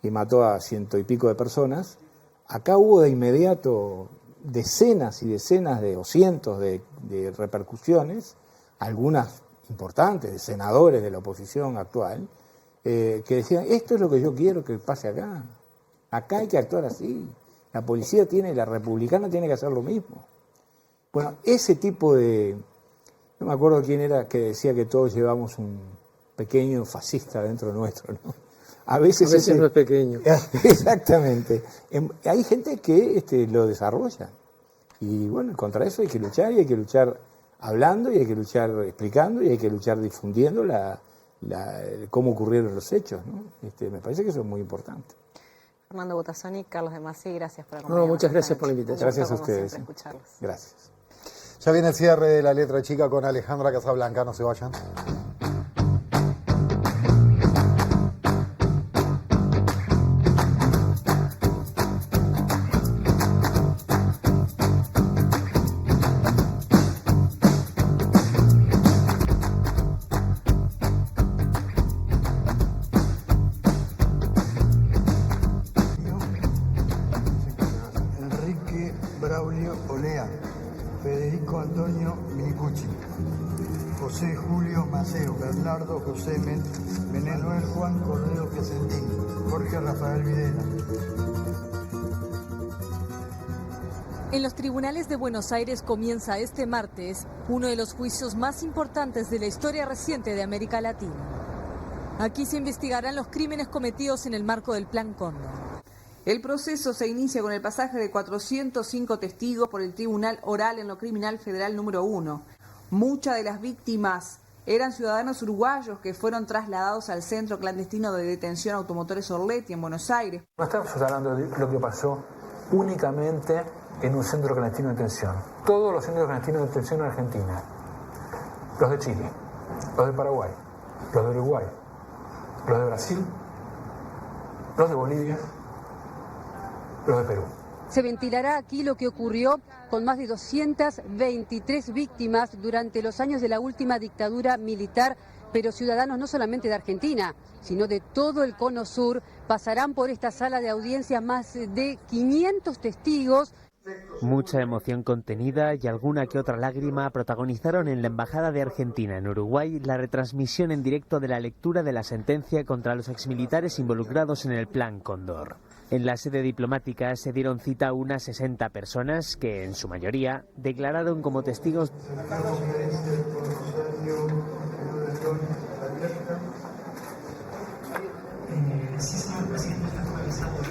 y mató a 100 y pico de personas, acá hubo de inmediato decenas y decenas o cientos de repercusiones, algunas importantes, de senadores de la oposición actual, que decían, esto es lo que yo quiero que pase acá. Acá hay que actuar así. La policía la republicana tiene que hacer lo mismo. Bueno, ese tipo no me acuerdo quién era que decía que todos llevamos un pequeño fascista dentro nuestro, ¿no? A veces no es pequeño. Exactamente. Hay gente que lo desarrolla. Y bueno, contra eso hay que luchar, y hay que luchar hablando, y hay que luchar explicando, y hay que luchar difundiendo cómo ocurrieron los hechos, ¿no? Me parece que eso es muy importante. Fernando Botazzoni, Carlos de Masi, gracias por acompañarnos. No, muchas gracias por la invitación. Gracias a ustedes. Gracias. Ya viene el cierre de La Letra Chica con Alejandra Casablanca, no se vayan. Enrique Braulio Olea, Federico Antonio Minicucci, José Julio Maceo, Bernardo José Manuel Juan Cordero Piacentín, Jorge Rafael Videla. En los tribunales de Buenos Aires comienza este martes uno de los juicios más importantes de la historia reciente de América Latina. Aquí se investigarán los crímenes cometidos en el marco del Plan Cóndor. El proceso se inicia con el pasaje de 405 testigos por el Tribunal Oral en lo Criminal Federal número 1. Muchas de las víctimas eran ciudadanos uruguayos que fueron trasladados al Centro Clandestino de Detención Automotores Orletti en Buenos Aires. No estamos hablando de lo que pasó únicamente en un centro clandestino de detención. Todos los centros clandestinos de detención en Argentina, los de Chile, los de Paraguay, los de Uruguay, los de Brasil, los de Bolivia, los de Perú. Se ventilará aquí lo que ocurrió con más de 223 víctimas durante los años de la última dictadura militar, pero ciudadanos no solamente de Argentina, sino de todo el Cono Sur pasarán por esta sala de audiencias más de 500 testigos. Mucha emoción contenida y alguna que otra lágrima protagonizaron en la Embajada de Argentina en Uruguay la retransmisión en directo de la lectura de la sentencia contra los exmilitares involucrados en el Plan Cóndor. En la sede diplomática se dieron cita a unas 60 personas que, en su mayoría, declararon como testigos. Sí, señor presidente, está actualizando.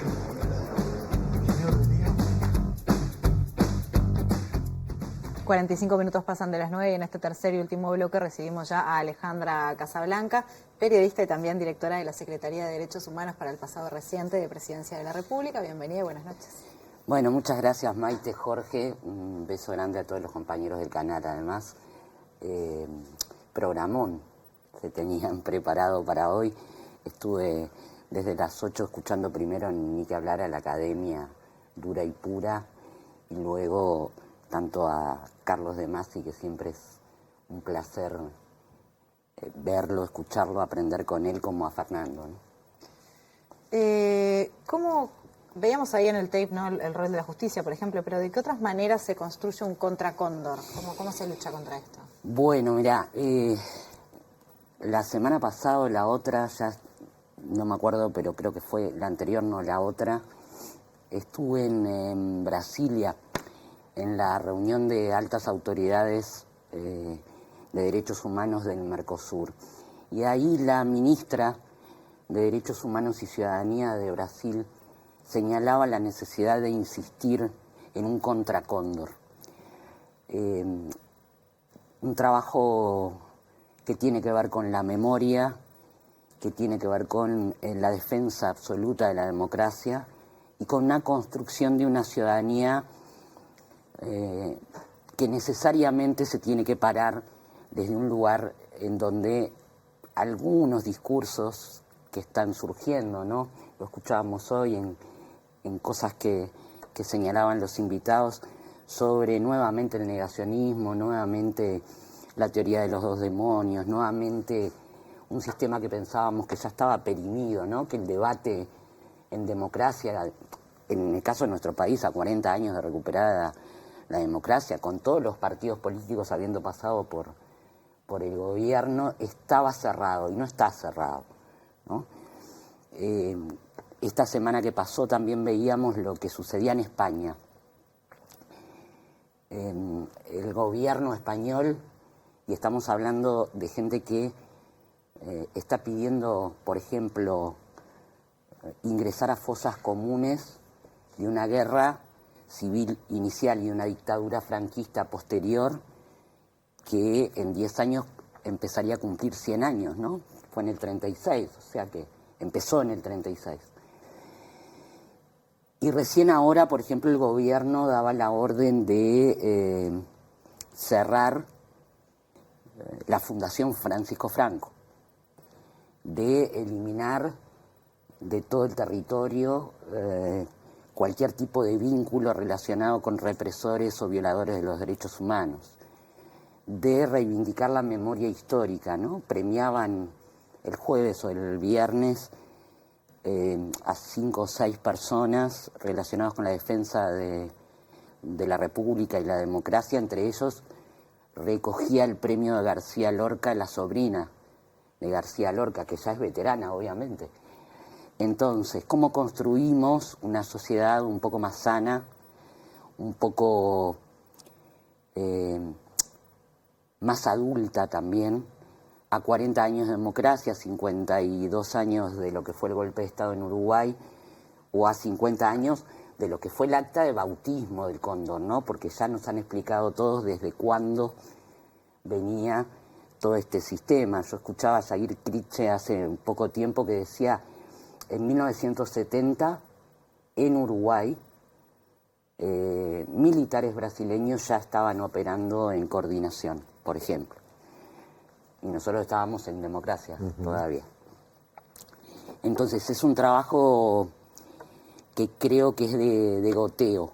45 minutos pasan de las 9 y en este tercer y último bloque recibimos ya a Alejandra Casablanca, periodista y también directora de la Secretaría de Derechos Humanos para el pasado reciente de Presidencia de la República. Bienvenida y buenas noches. Bueno, muchas gracias Maite, Jorge, un beso grande a todos los compañeros del canal. Además, programón se tenían preparado para hoy. Estuve desde las 8 escuchando primero Ni que hablar a la Academia Dura y Pura y luego tanto a Carlos de Masi, que siempre es un placer verlo, escucharlo, aprender con él, como a Fernando, ¿no? ¿Cómo veíamos ahí en el tape, ¿no?, el rol de la justicia, por ejemplo, pero de qué otras maneras se construye un contracóndor? ¿Cómo se lucha contra esto? Bueno, mirá, la semana pasada o la otra, ya no me acuerdo, pero creo que fue la anterior, no la otra, estuve en Brasilia, en la reunión de altas autoridades de Derechos Humanos del Mercosur. Y ahí la ministra de Derechos Humanos y Ciudadanía de Brasil señalaba la necesidad de insistir en un contracóndor. Un trabajo que tiene que ver con la memoria, que tiene que ver con la defensa absoluta de la democracia y con una construcción de una ciudadanía que necesariamente se tiene que parar desde un lugar en donde algunos discursos que están surgiendo, ¿no? Lo escuchábamos hoy en cosas que señalaban los invitados sobre nuevamente el negacionismo, nuevamente la teoría de los dos demonios, nuevamente un sistema que pensábamos que ya estaba perimido, ¿no? Que el debate en democracia, en el caso de nuestro país, a 40 años de recuperada la democracia, con todos los partidos políticos habiendo pasado por el gobierno, estaba cerrado y no está cerrado, ¿no? Esta semana que pasó también veíamos lo que sucedía en España. El gobierno español, y estamos hablando de gente que está pidiendo, por ejemplo, ingresar a fosas comunes de una guerra civil inicial y una dictadura franquista posterior que en 10 años empezaría a cumplir 100 años, ¿no? Fue en el 36, o sea que empezó en el 36. Y recién ahora, por ejemplo, el gobierno daba la orden de cerrar la Fundación Francisco Franco, de eliminar de todo el territorio cualquier tipo de vínculo relacionado con represores o violadores de los derechos humanos, de reivindicar la memoria histórica, ¿no? Premiaban el jueves o el viernes a 5 o 6 personas relacionadas con la defensa de la República y la democracia. Entre ellos recogía el premio de García Lorca, la sobrina de García Lorca, que ya es veterana, obviamente. Entonces, ¿cómo construimos una sociedad un poco más sana, un poco más adulta también, a 40 años de democracia, 52 años de lo que fue el golpe de Estado en Uruguay, o a 50 años de lo que fue el acta de bautismo del Cóndor, ¿no? Porque ya nos han explicado todos desde cuándo venía todo este sistema. Yo escuchaba a Jair Critche hace un poco tiempo que decía, en 1970, en Uruguay, militares brasileños ya estaban operando en coordinación, por ejemplo. Y nosotros estábamos en democracia todavía. Entonces es un trabajo que creo que es de goteo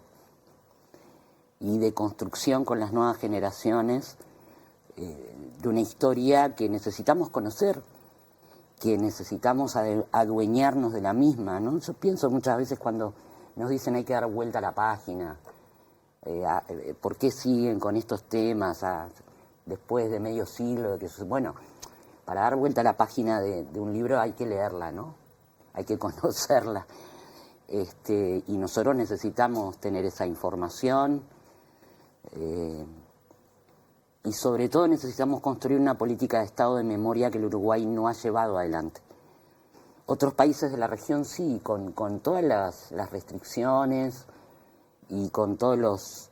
y de construcción con las nuevas generaciones de una historia que necesitamos conocer, que necesitamos adueñarnos de la misma, ¿no? Yo pienso muchas veces cuando nos dicen hay que dar vuelta a la página, ¿Por qué siguen con estos temas después de medio siglo? Bueno, para dar vuelta a la página de un libro hay que leerla, ¿no? Hay que conocerla. Y nosotros necesitamos tener esa información y sobre todo necesitamos construir una política de estado de memoria que el Uruguay no ha llevado adelante. Otros países de la región sí, con todas las restricciones y con todas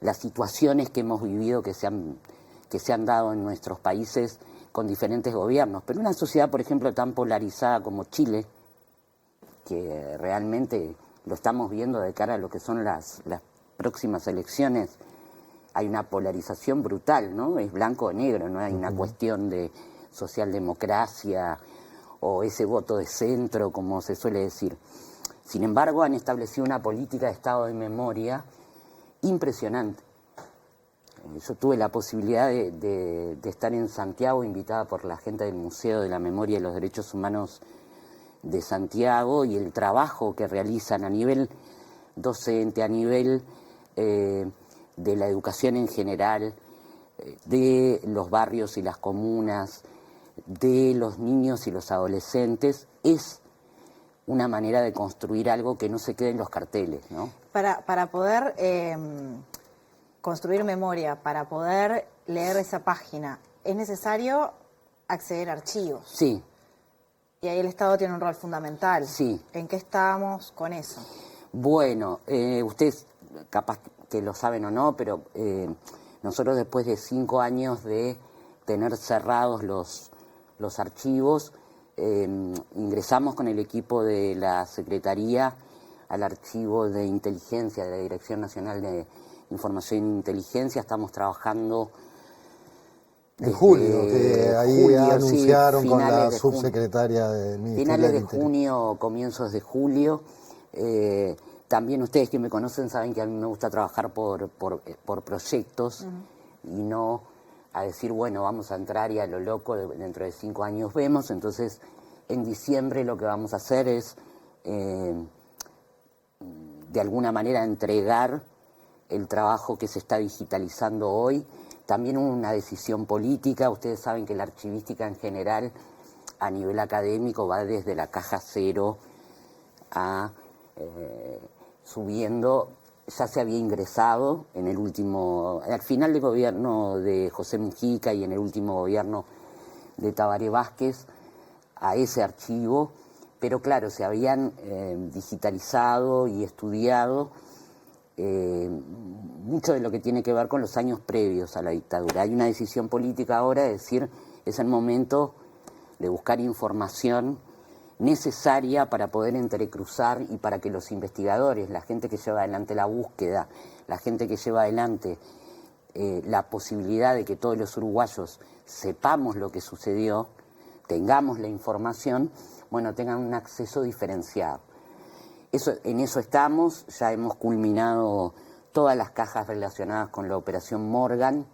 las situaciones que hemos vivido que se han dado en nuestros países con diferentes gobiernos. Pero una sociedad, por ejemplo, tan polarizada como Chile, que realmente lo estamos viendo de cara a lo que son las próximas elecciones, hay una polarización brutal, ¿no? Es blanco o negro, no hay una cuestión de socialdemocracia o ese voto de centro, como se suele decir. Sin embargo, han establecido una política de estado de memoria impresionante. Yo tuve la posibilidad de estar en Santiago, invitada por la gente del Museo de la Memoria y los Derechos Humanos de Santiago, y el trabajo que realizan a nivel docente, a nivel de la educación en general, de los barrios y las comunas, de los niños y los adolescentes, es una manera de construir algo que no se quede en los carteles, ¿no? Para poder construir memoria, para poder leer esa página, es necesario acceder a archivos. Sí. Y ahí el Estado tiene un rol fundamental. Sí. ¿En qué estamos con eso? Bueno, ustedes capaz que lo saben o no, pero nosotros después de 5 años de tener cerrados los archivos, ingresamos con el equipo de la Secretaría al archivo de inteligencia de la Dirección Nacional de Información e Inteligencia. Estamos trabajando en julio, que ahí anunciaron sí, con la subsecretaria del Ministerio finales del de junio, comienzos de julio. También ustedes que me conocen saben que a mí me gusta trabajar por proyectos y no a decir, bueno, vamos a entrar y a lo loco, dentro de 5 años vemos. Entonces, en diciembre lo que vamos a hacer es, de alguna manera, entregar el trabajo que se está digitalizando hoy. También una decisión política. Ustedes saben que la archivística en general, a nivel académico, va desde la caja cero a subiendo. Ya se había ingresado en el último, al final del gobierno de José Mujica y en el último gobierno de Tabaré Vázquez, a ese archivo, pero claro, se habían digitalizado y estudiado mucho de lo que tiene que ver con los años previos a la dictadura. Hay una decisión política ahora de decir, es el momento de buscar información necesaria para poder entrecruzar y para que los investigadores, la gente que lleva adelante la búsqueda, la gente que lleva adelante la posibilidad de que todos los uruguayos sepamos lo que sucedió, tengamos la información, bueno, tengan un acceso diferenciado. En eso estamos, ya hemos culminado todas las cajas relacionadas con la operación Morgan,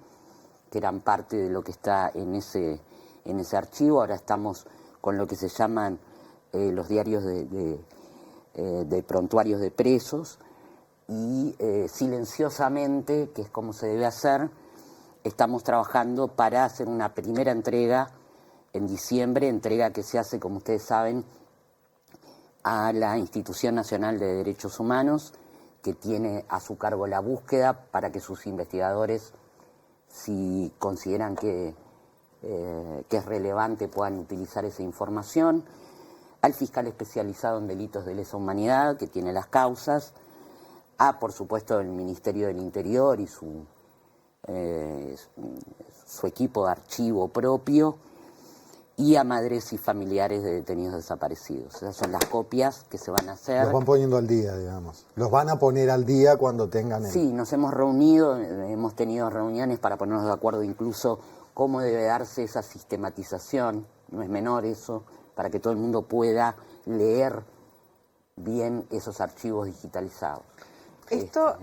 que eran parte de lo que está en ese archivo. Ahora estamos con lo que se llaman los diarios de prontuarios de presos y silenciosamente, que es como se debe hacer, estamos trabajando para hacer una primera entrega en diciembre, entrega que se hace, como ustedes saben, a la Institución Nacional de Derechos Humanos, que tiene a su cargo la búsqueda para que sus investigadores, si consideran que es relevante, puedan utilizar esa información, al fiscal especializado en delitos de lesa humanidad, que tiene las causas, a, por supuesto, el Ministerio del Interior y su equipo de archivo propio, y a madres y familiares de detenidos desaparecidos. Esas son las copias que se van a hacer. Los van poniendo al día, digamos. Los van a poner al día cuando tengan Sí, nos hemos reunido, hemos tenido reuniones para ponernos de acuerdo incluso cómo debe darse esa sistematización, no es menor eso, para que todo el mundo pueda leer bien esos archivos digitalizados. Esto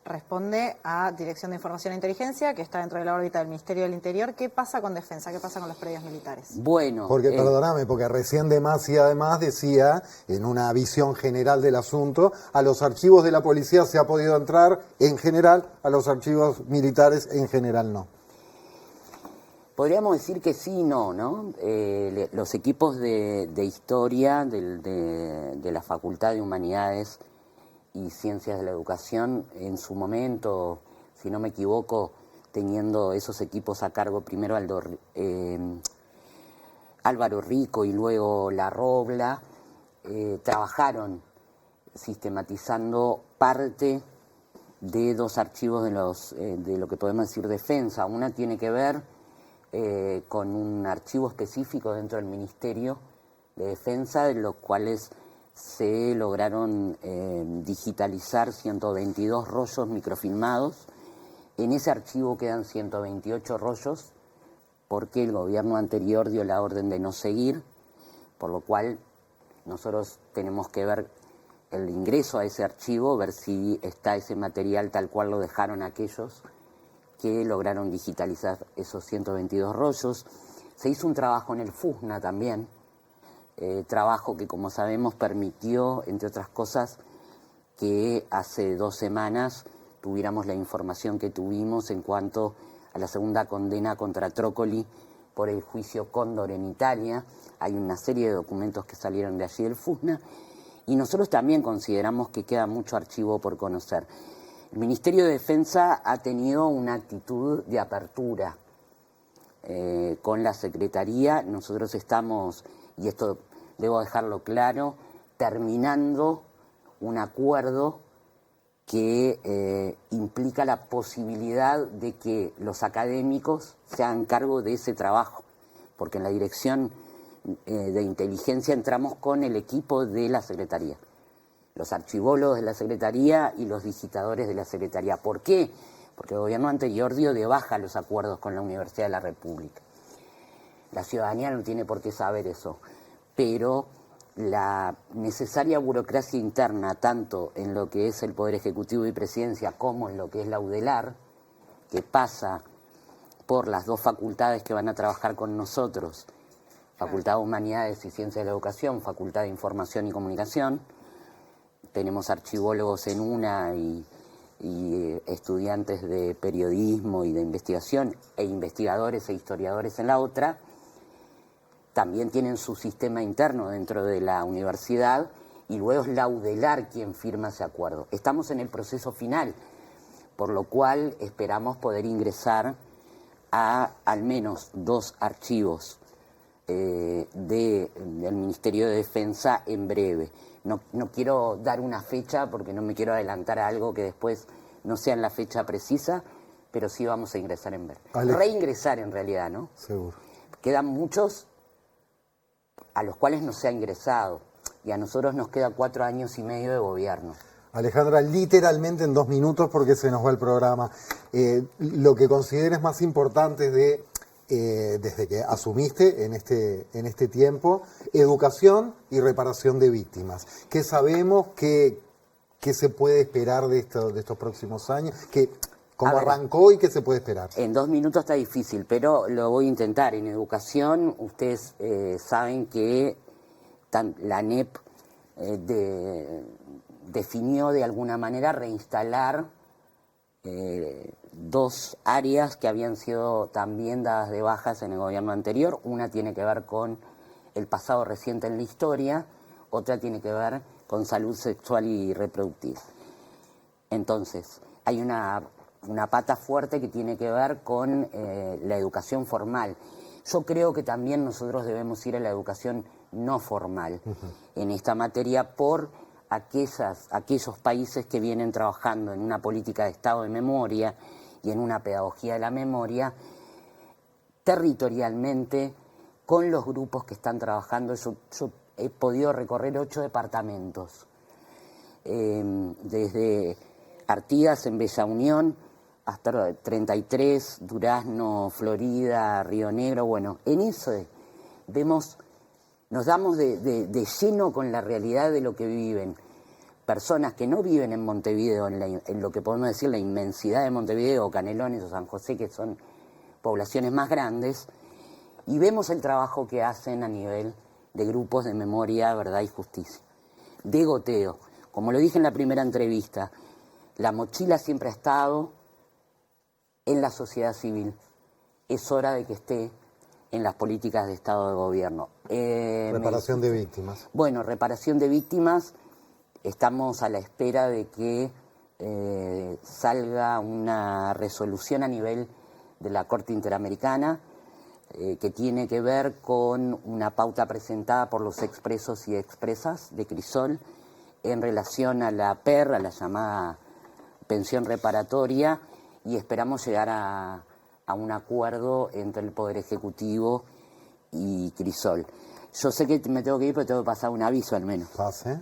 responde a Dirección de Información e Inteligencia, que está dentro de la órbita del Ministerio del Interior. ¿Qué pasa con Defensa? ¿Qué pasa con los predios militares? Bueno, porque, perdóname, porque recién Demasi además decía, en una visión general del asunto, a los archivos de la policía se ha podido entrar en general, a los archivos militares en general no. Podríamos decir que sí y no, ¿no? Los equipos de historia de la Facultad de Humanidades y Ciencias de la Educación, en su momento, si no me equivoco, teniendo esos equipos a cargo primero Álvaro Rico y luego La Robla, trabajaron sistematizando parte de dos archivos de lo que podemos decir defensa. Una tiene que ver con un archivo específico dentro del Ministerio de Defensa, de los cuales se lograron digitalizar 122 rollos microfilmados. En ese archivo quedan 128 rollos porque el gobierno anterior dio la orden de no seguir, por lo cual nosotros tenemos que ver el ingreso a ese archivo, ver si está ese material tal cual lo dejaron aquellos que lograron digitalizar esos 122 rollos. Se hizo un trabajo en el FUSNA también, trabajo que, como sabemos, permitió, entre otras cosas, que hace 2 semanas tuviéramos la información que tuvimos en cuanto a la segunda condena contra Trócoli por el juicio Cóndor en Italia. Hay una serie de documentos que salieron de allí del FUSNA y nosotros también consideramos que queda mucho archivo por conocer. El Ministerio de Defensa ha tenido una actitud de apertura con la Secretaría. Nosotros estamos, y esto debo dejarlo claro, terminando un acuerdo que implica la posibilidad de que los académicos se hagan cargo de ese trabajo, porque en la Dirección de Inteligencia entramos con el equipo de la Secretaría, los archivólogos de la Secretaría y los digitadores de la Secretaría. ¿Por qué? Porque el gobierno anterior dio de baja los acuerdos con la Universidad de la República. La ciudadanía no tiene por qué saber eso, pero la necesaria burocracia interna, tanto en lo que es el Poder Ejecutivo y Presidencia como en lo que es la UDELAR, que pasa por las 2 facultades que van a trabajar con nosotros, Facultad de Humanidades y Ciencias de la Educación, Facultad de Información y Comunicación. Tenemos archivólogos en una y estudiantes de periodismo y de investigación e investigadores e historiadores en la otra. También tienen su sistema interno dentro de la universidad y luego es la UDELAR quien firma ese acuerdo. Estamos en el proceso final, por lo cual esperamos poder ingresar a al menos 2 archivos del Ministerio de Defensa en breve. No quiero dar una fecha porque no me quiero adelantar a algo que después no sea en la fecha precisa, pero sí vamos a ingresar en breve. Reingresar en realidad, ¿no? Seguro. Quedan muchos a los cuales no se ha ingresado y a nosotros nos queda 4 años y medio de gobierno. Alejandra, literalmente en 2 minutos porque se nos va el programa. Lo que consideres más importante desde que asumiste en este tiempo, educación y reparación de víctimas. ¿Qué sabemos? ¿Qué se puede esperar de estos próximos años? ¿Cómo arrancó y qué se puede esperar? En 2 minutos está difícil, pero lo voy a intentar. En educación, ustedes saben que la ANEP definió de alguna manera reinstalar 2 áreas que habían sido también dadas de bajas en el gobierno anterior. Una tiene que ver con el pasado reciente en la historia, otra tiene que ver con salud sexual y reproductiva. Entonces, hay una pata fuerte que tiene que ver con la educación formal. Yo creo que también nosotros debemos ir a la educación no formal en esta materia por aquellos países que vienen trabajando en una política de estado de memoria y en una pedagogía de la memoria territorialmente con los grupos que están trabajando. Yo he podido recorrer 8 departamentos, desde Artigas en Bella Unión hasta 33, Durazno, Florida, Río Negro. Bueno, en eso nos damos de lleno con la realidad de lo que viven. personas que no viven en Montevideo, en lo que podemos decir la inmensidad de Montevideo, o Canelones o San José, que son poblaciones más grandes, y vemos el trabajo que hacen a nivel de grupos de memoria, verdad y justicia. De goteo. Como lo dije en la primera entrevista, la mochila siempre ha estado en la sociedad civil. Es hora de que esté en las políticas de Estado de Gobierno. Reparación de víctimas. Bueno, reparación de víctimas. Estamos a la espera de que salga una resolución a nivel de la Corte Interamericana que tiene que ver con una pauta presentada por los expresos y expresas de Crisol en relación a la PER, a la llamada pensión reparatoria, y esperamos llegar a un acuerdo entre el Poder Ejecutivo y Crisol. Yo sé que me tengo que ir, pero tengo que pasar un aviso al menos. Pase.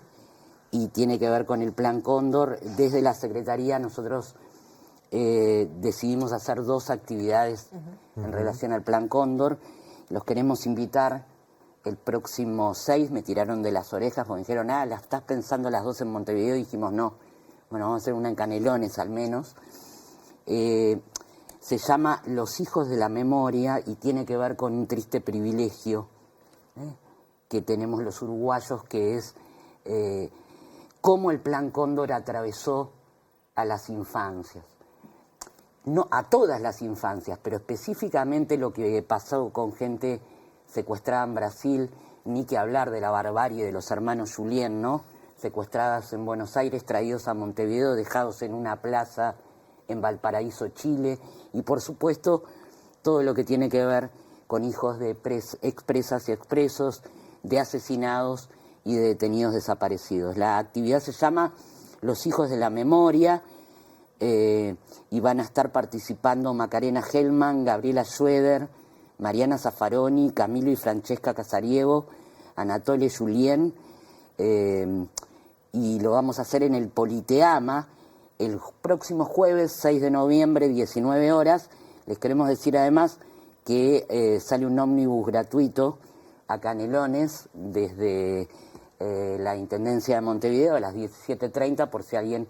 Y tiene que ver con el Plan Cóndor. Desde la Secretaría nosotros decidimos hacer 2 actividades en relación al Plan Cóndor. Los queremos invitar el próximo 6, me tiraron de las orejas porque me dijeron, ¿la estás pensando las 2 en Montevideo? Y dijimos, no. Bueno, vamos a hacer una en Canelones al menos. Se llama Los Hijos de la Memoria y tiene que ver con un triste privilegio que tenemos los uruguayos, que es cómo el Plan Cóndor atravesó a las infancias. No a todas las infancias, pero específicamente lo que pasó con gente secuestrada en Brasil, ni que hablar de la barbarie de los hermanos Julien, ¿no? Secuestradas en Buenos Aires, traídos a Montevideo, dejados en una plaza en Valparaíso, Chile, y por supuesto todo lo que tiene que ver con hijos de expresas y expresos, de asesinados y de detenidos desaparecidos. La actividad se llama Los Hijos de la Memoria, y van a estar participando Macarena Hellman, Gabriela Schroeder, Mariana Zaffaroni, Camilo y Francesca Casariego, Anatole Julien, y lo vamos a hacer en el Politeama el próximo jueves 6 de noviembre, 19 horas. Les queremos decir además que sale un ómnibus gratuito a Canelones desde la Intendencia de Montevideo a las 17:30 por si alguien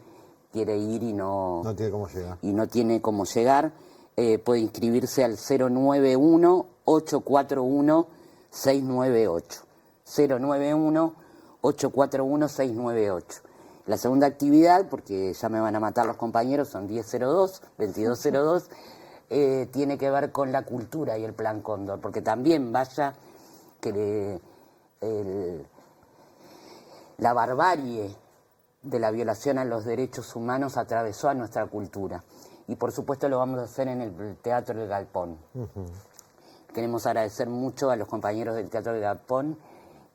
quiere ir y no tiene cómo llegar. Y no tiene cómo llegar. Puede inscribirse al 091-841-698. 091-841-698. La segunda actividad, porque ya me van a matar los compañeros, son 10:02, 22:02, tiene que ver con la cultura y el Plan Cóndor, porque también vaya que la barbarie de la violación a los derechos humanos atravesó a nuestra cultura. Y por supuesto lo vamos a hacer en el Teatro del Galpón. Queremos agradecer mucho a los compañeros del Teatro del Galpón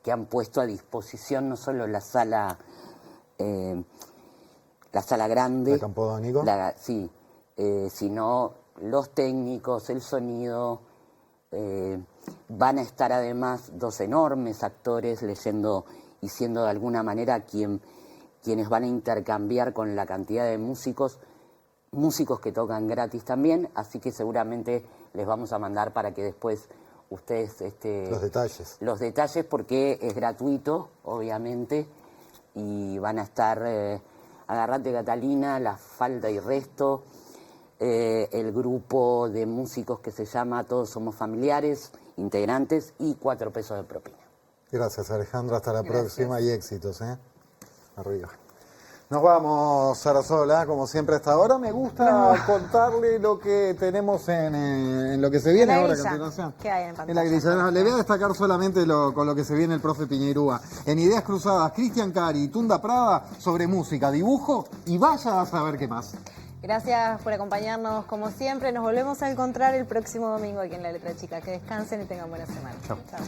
que han puesto a disposición no solo la sala grande, ¿El Campodónico? Sí, sino los técnicos, el sonido. Van a estar además 2 enormes actores leyendo y siendo de alguna manera quienes van a intercambiar con la cantidad de músicos que tocan gratis también, así que seguramente les vamos a mandar para que después ustedes... Los detalles porque es gratuito, obviamente, y van a estar Agarrate Catalina, La Falda y Resto, el grupo de músicos que se llama Todos Somos Familiares, integrantes, y 4 pesos de propina. Gracias, Alejandra, hasta la próxima y éxitos, Arriba. Nos vamos, Sarasola, como siempre hasta ahora. Me gusta contarle lo que tenemos en lo que se viene ahora a continuación. ¿Qué hay en En la grilla. Le voy a destacar solamente con lo que se viene el profe Piñeirúa. En Ideas Cruzadas, Cristian Cari y Tunda Prada sobre música, dibujo y vaya a saber qué más. Gracias por acompañarnos como siempre. Nos volvemos a encontrar el próximo domingo aquí en La Letra Chica. Que descansen y tengan buena semana. Chao. Chao.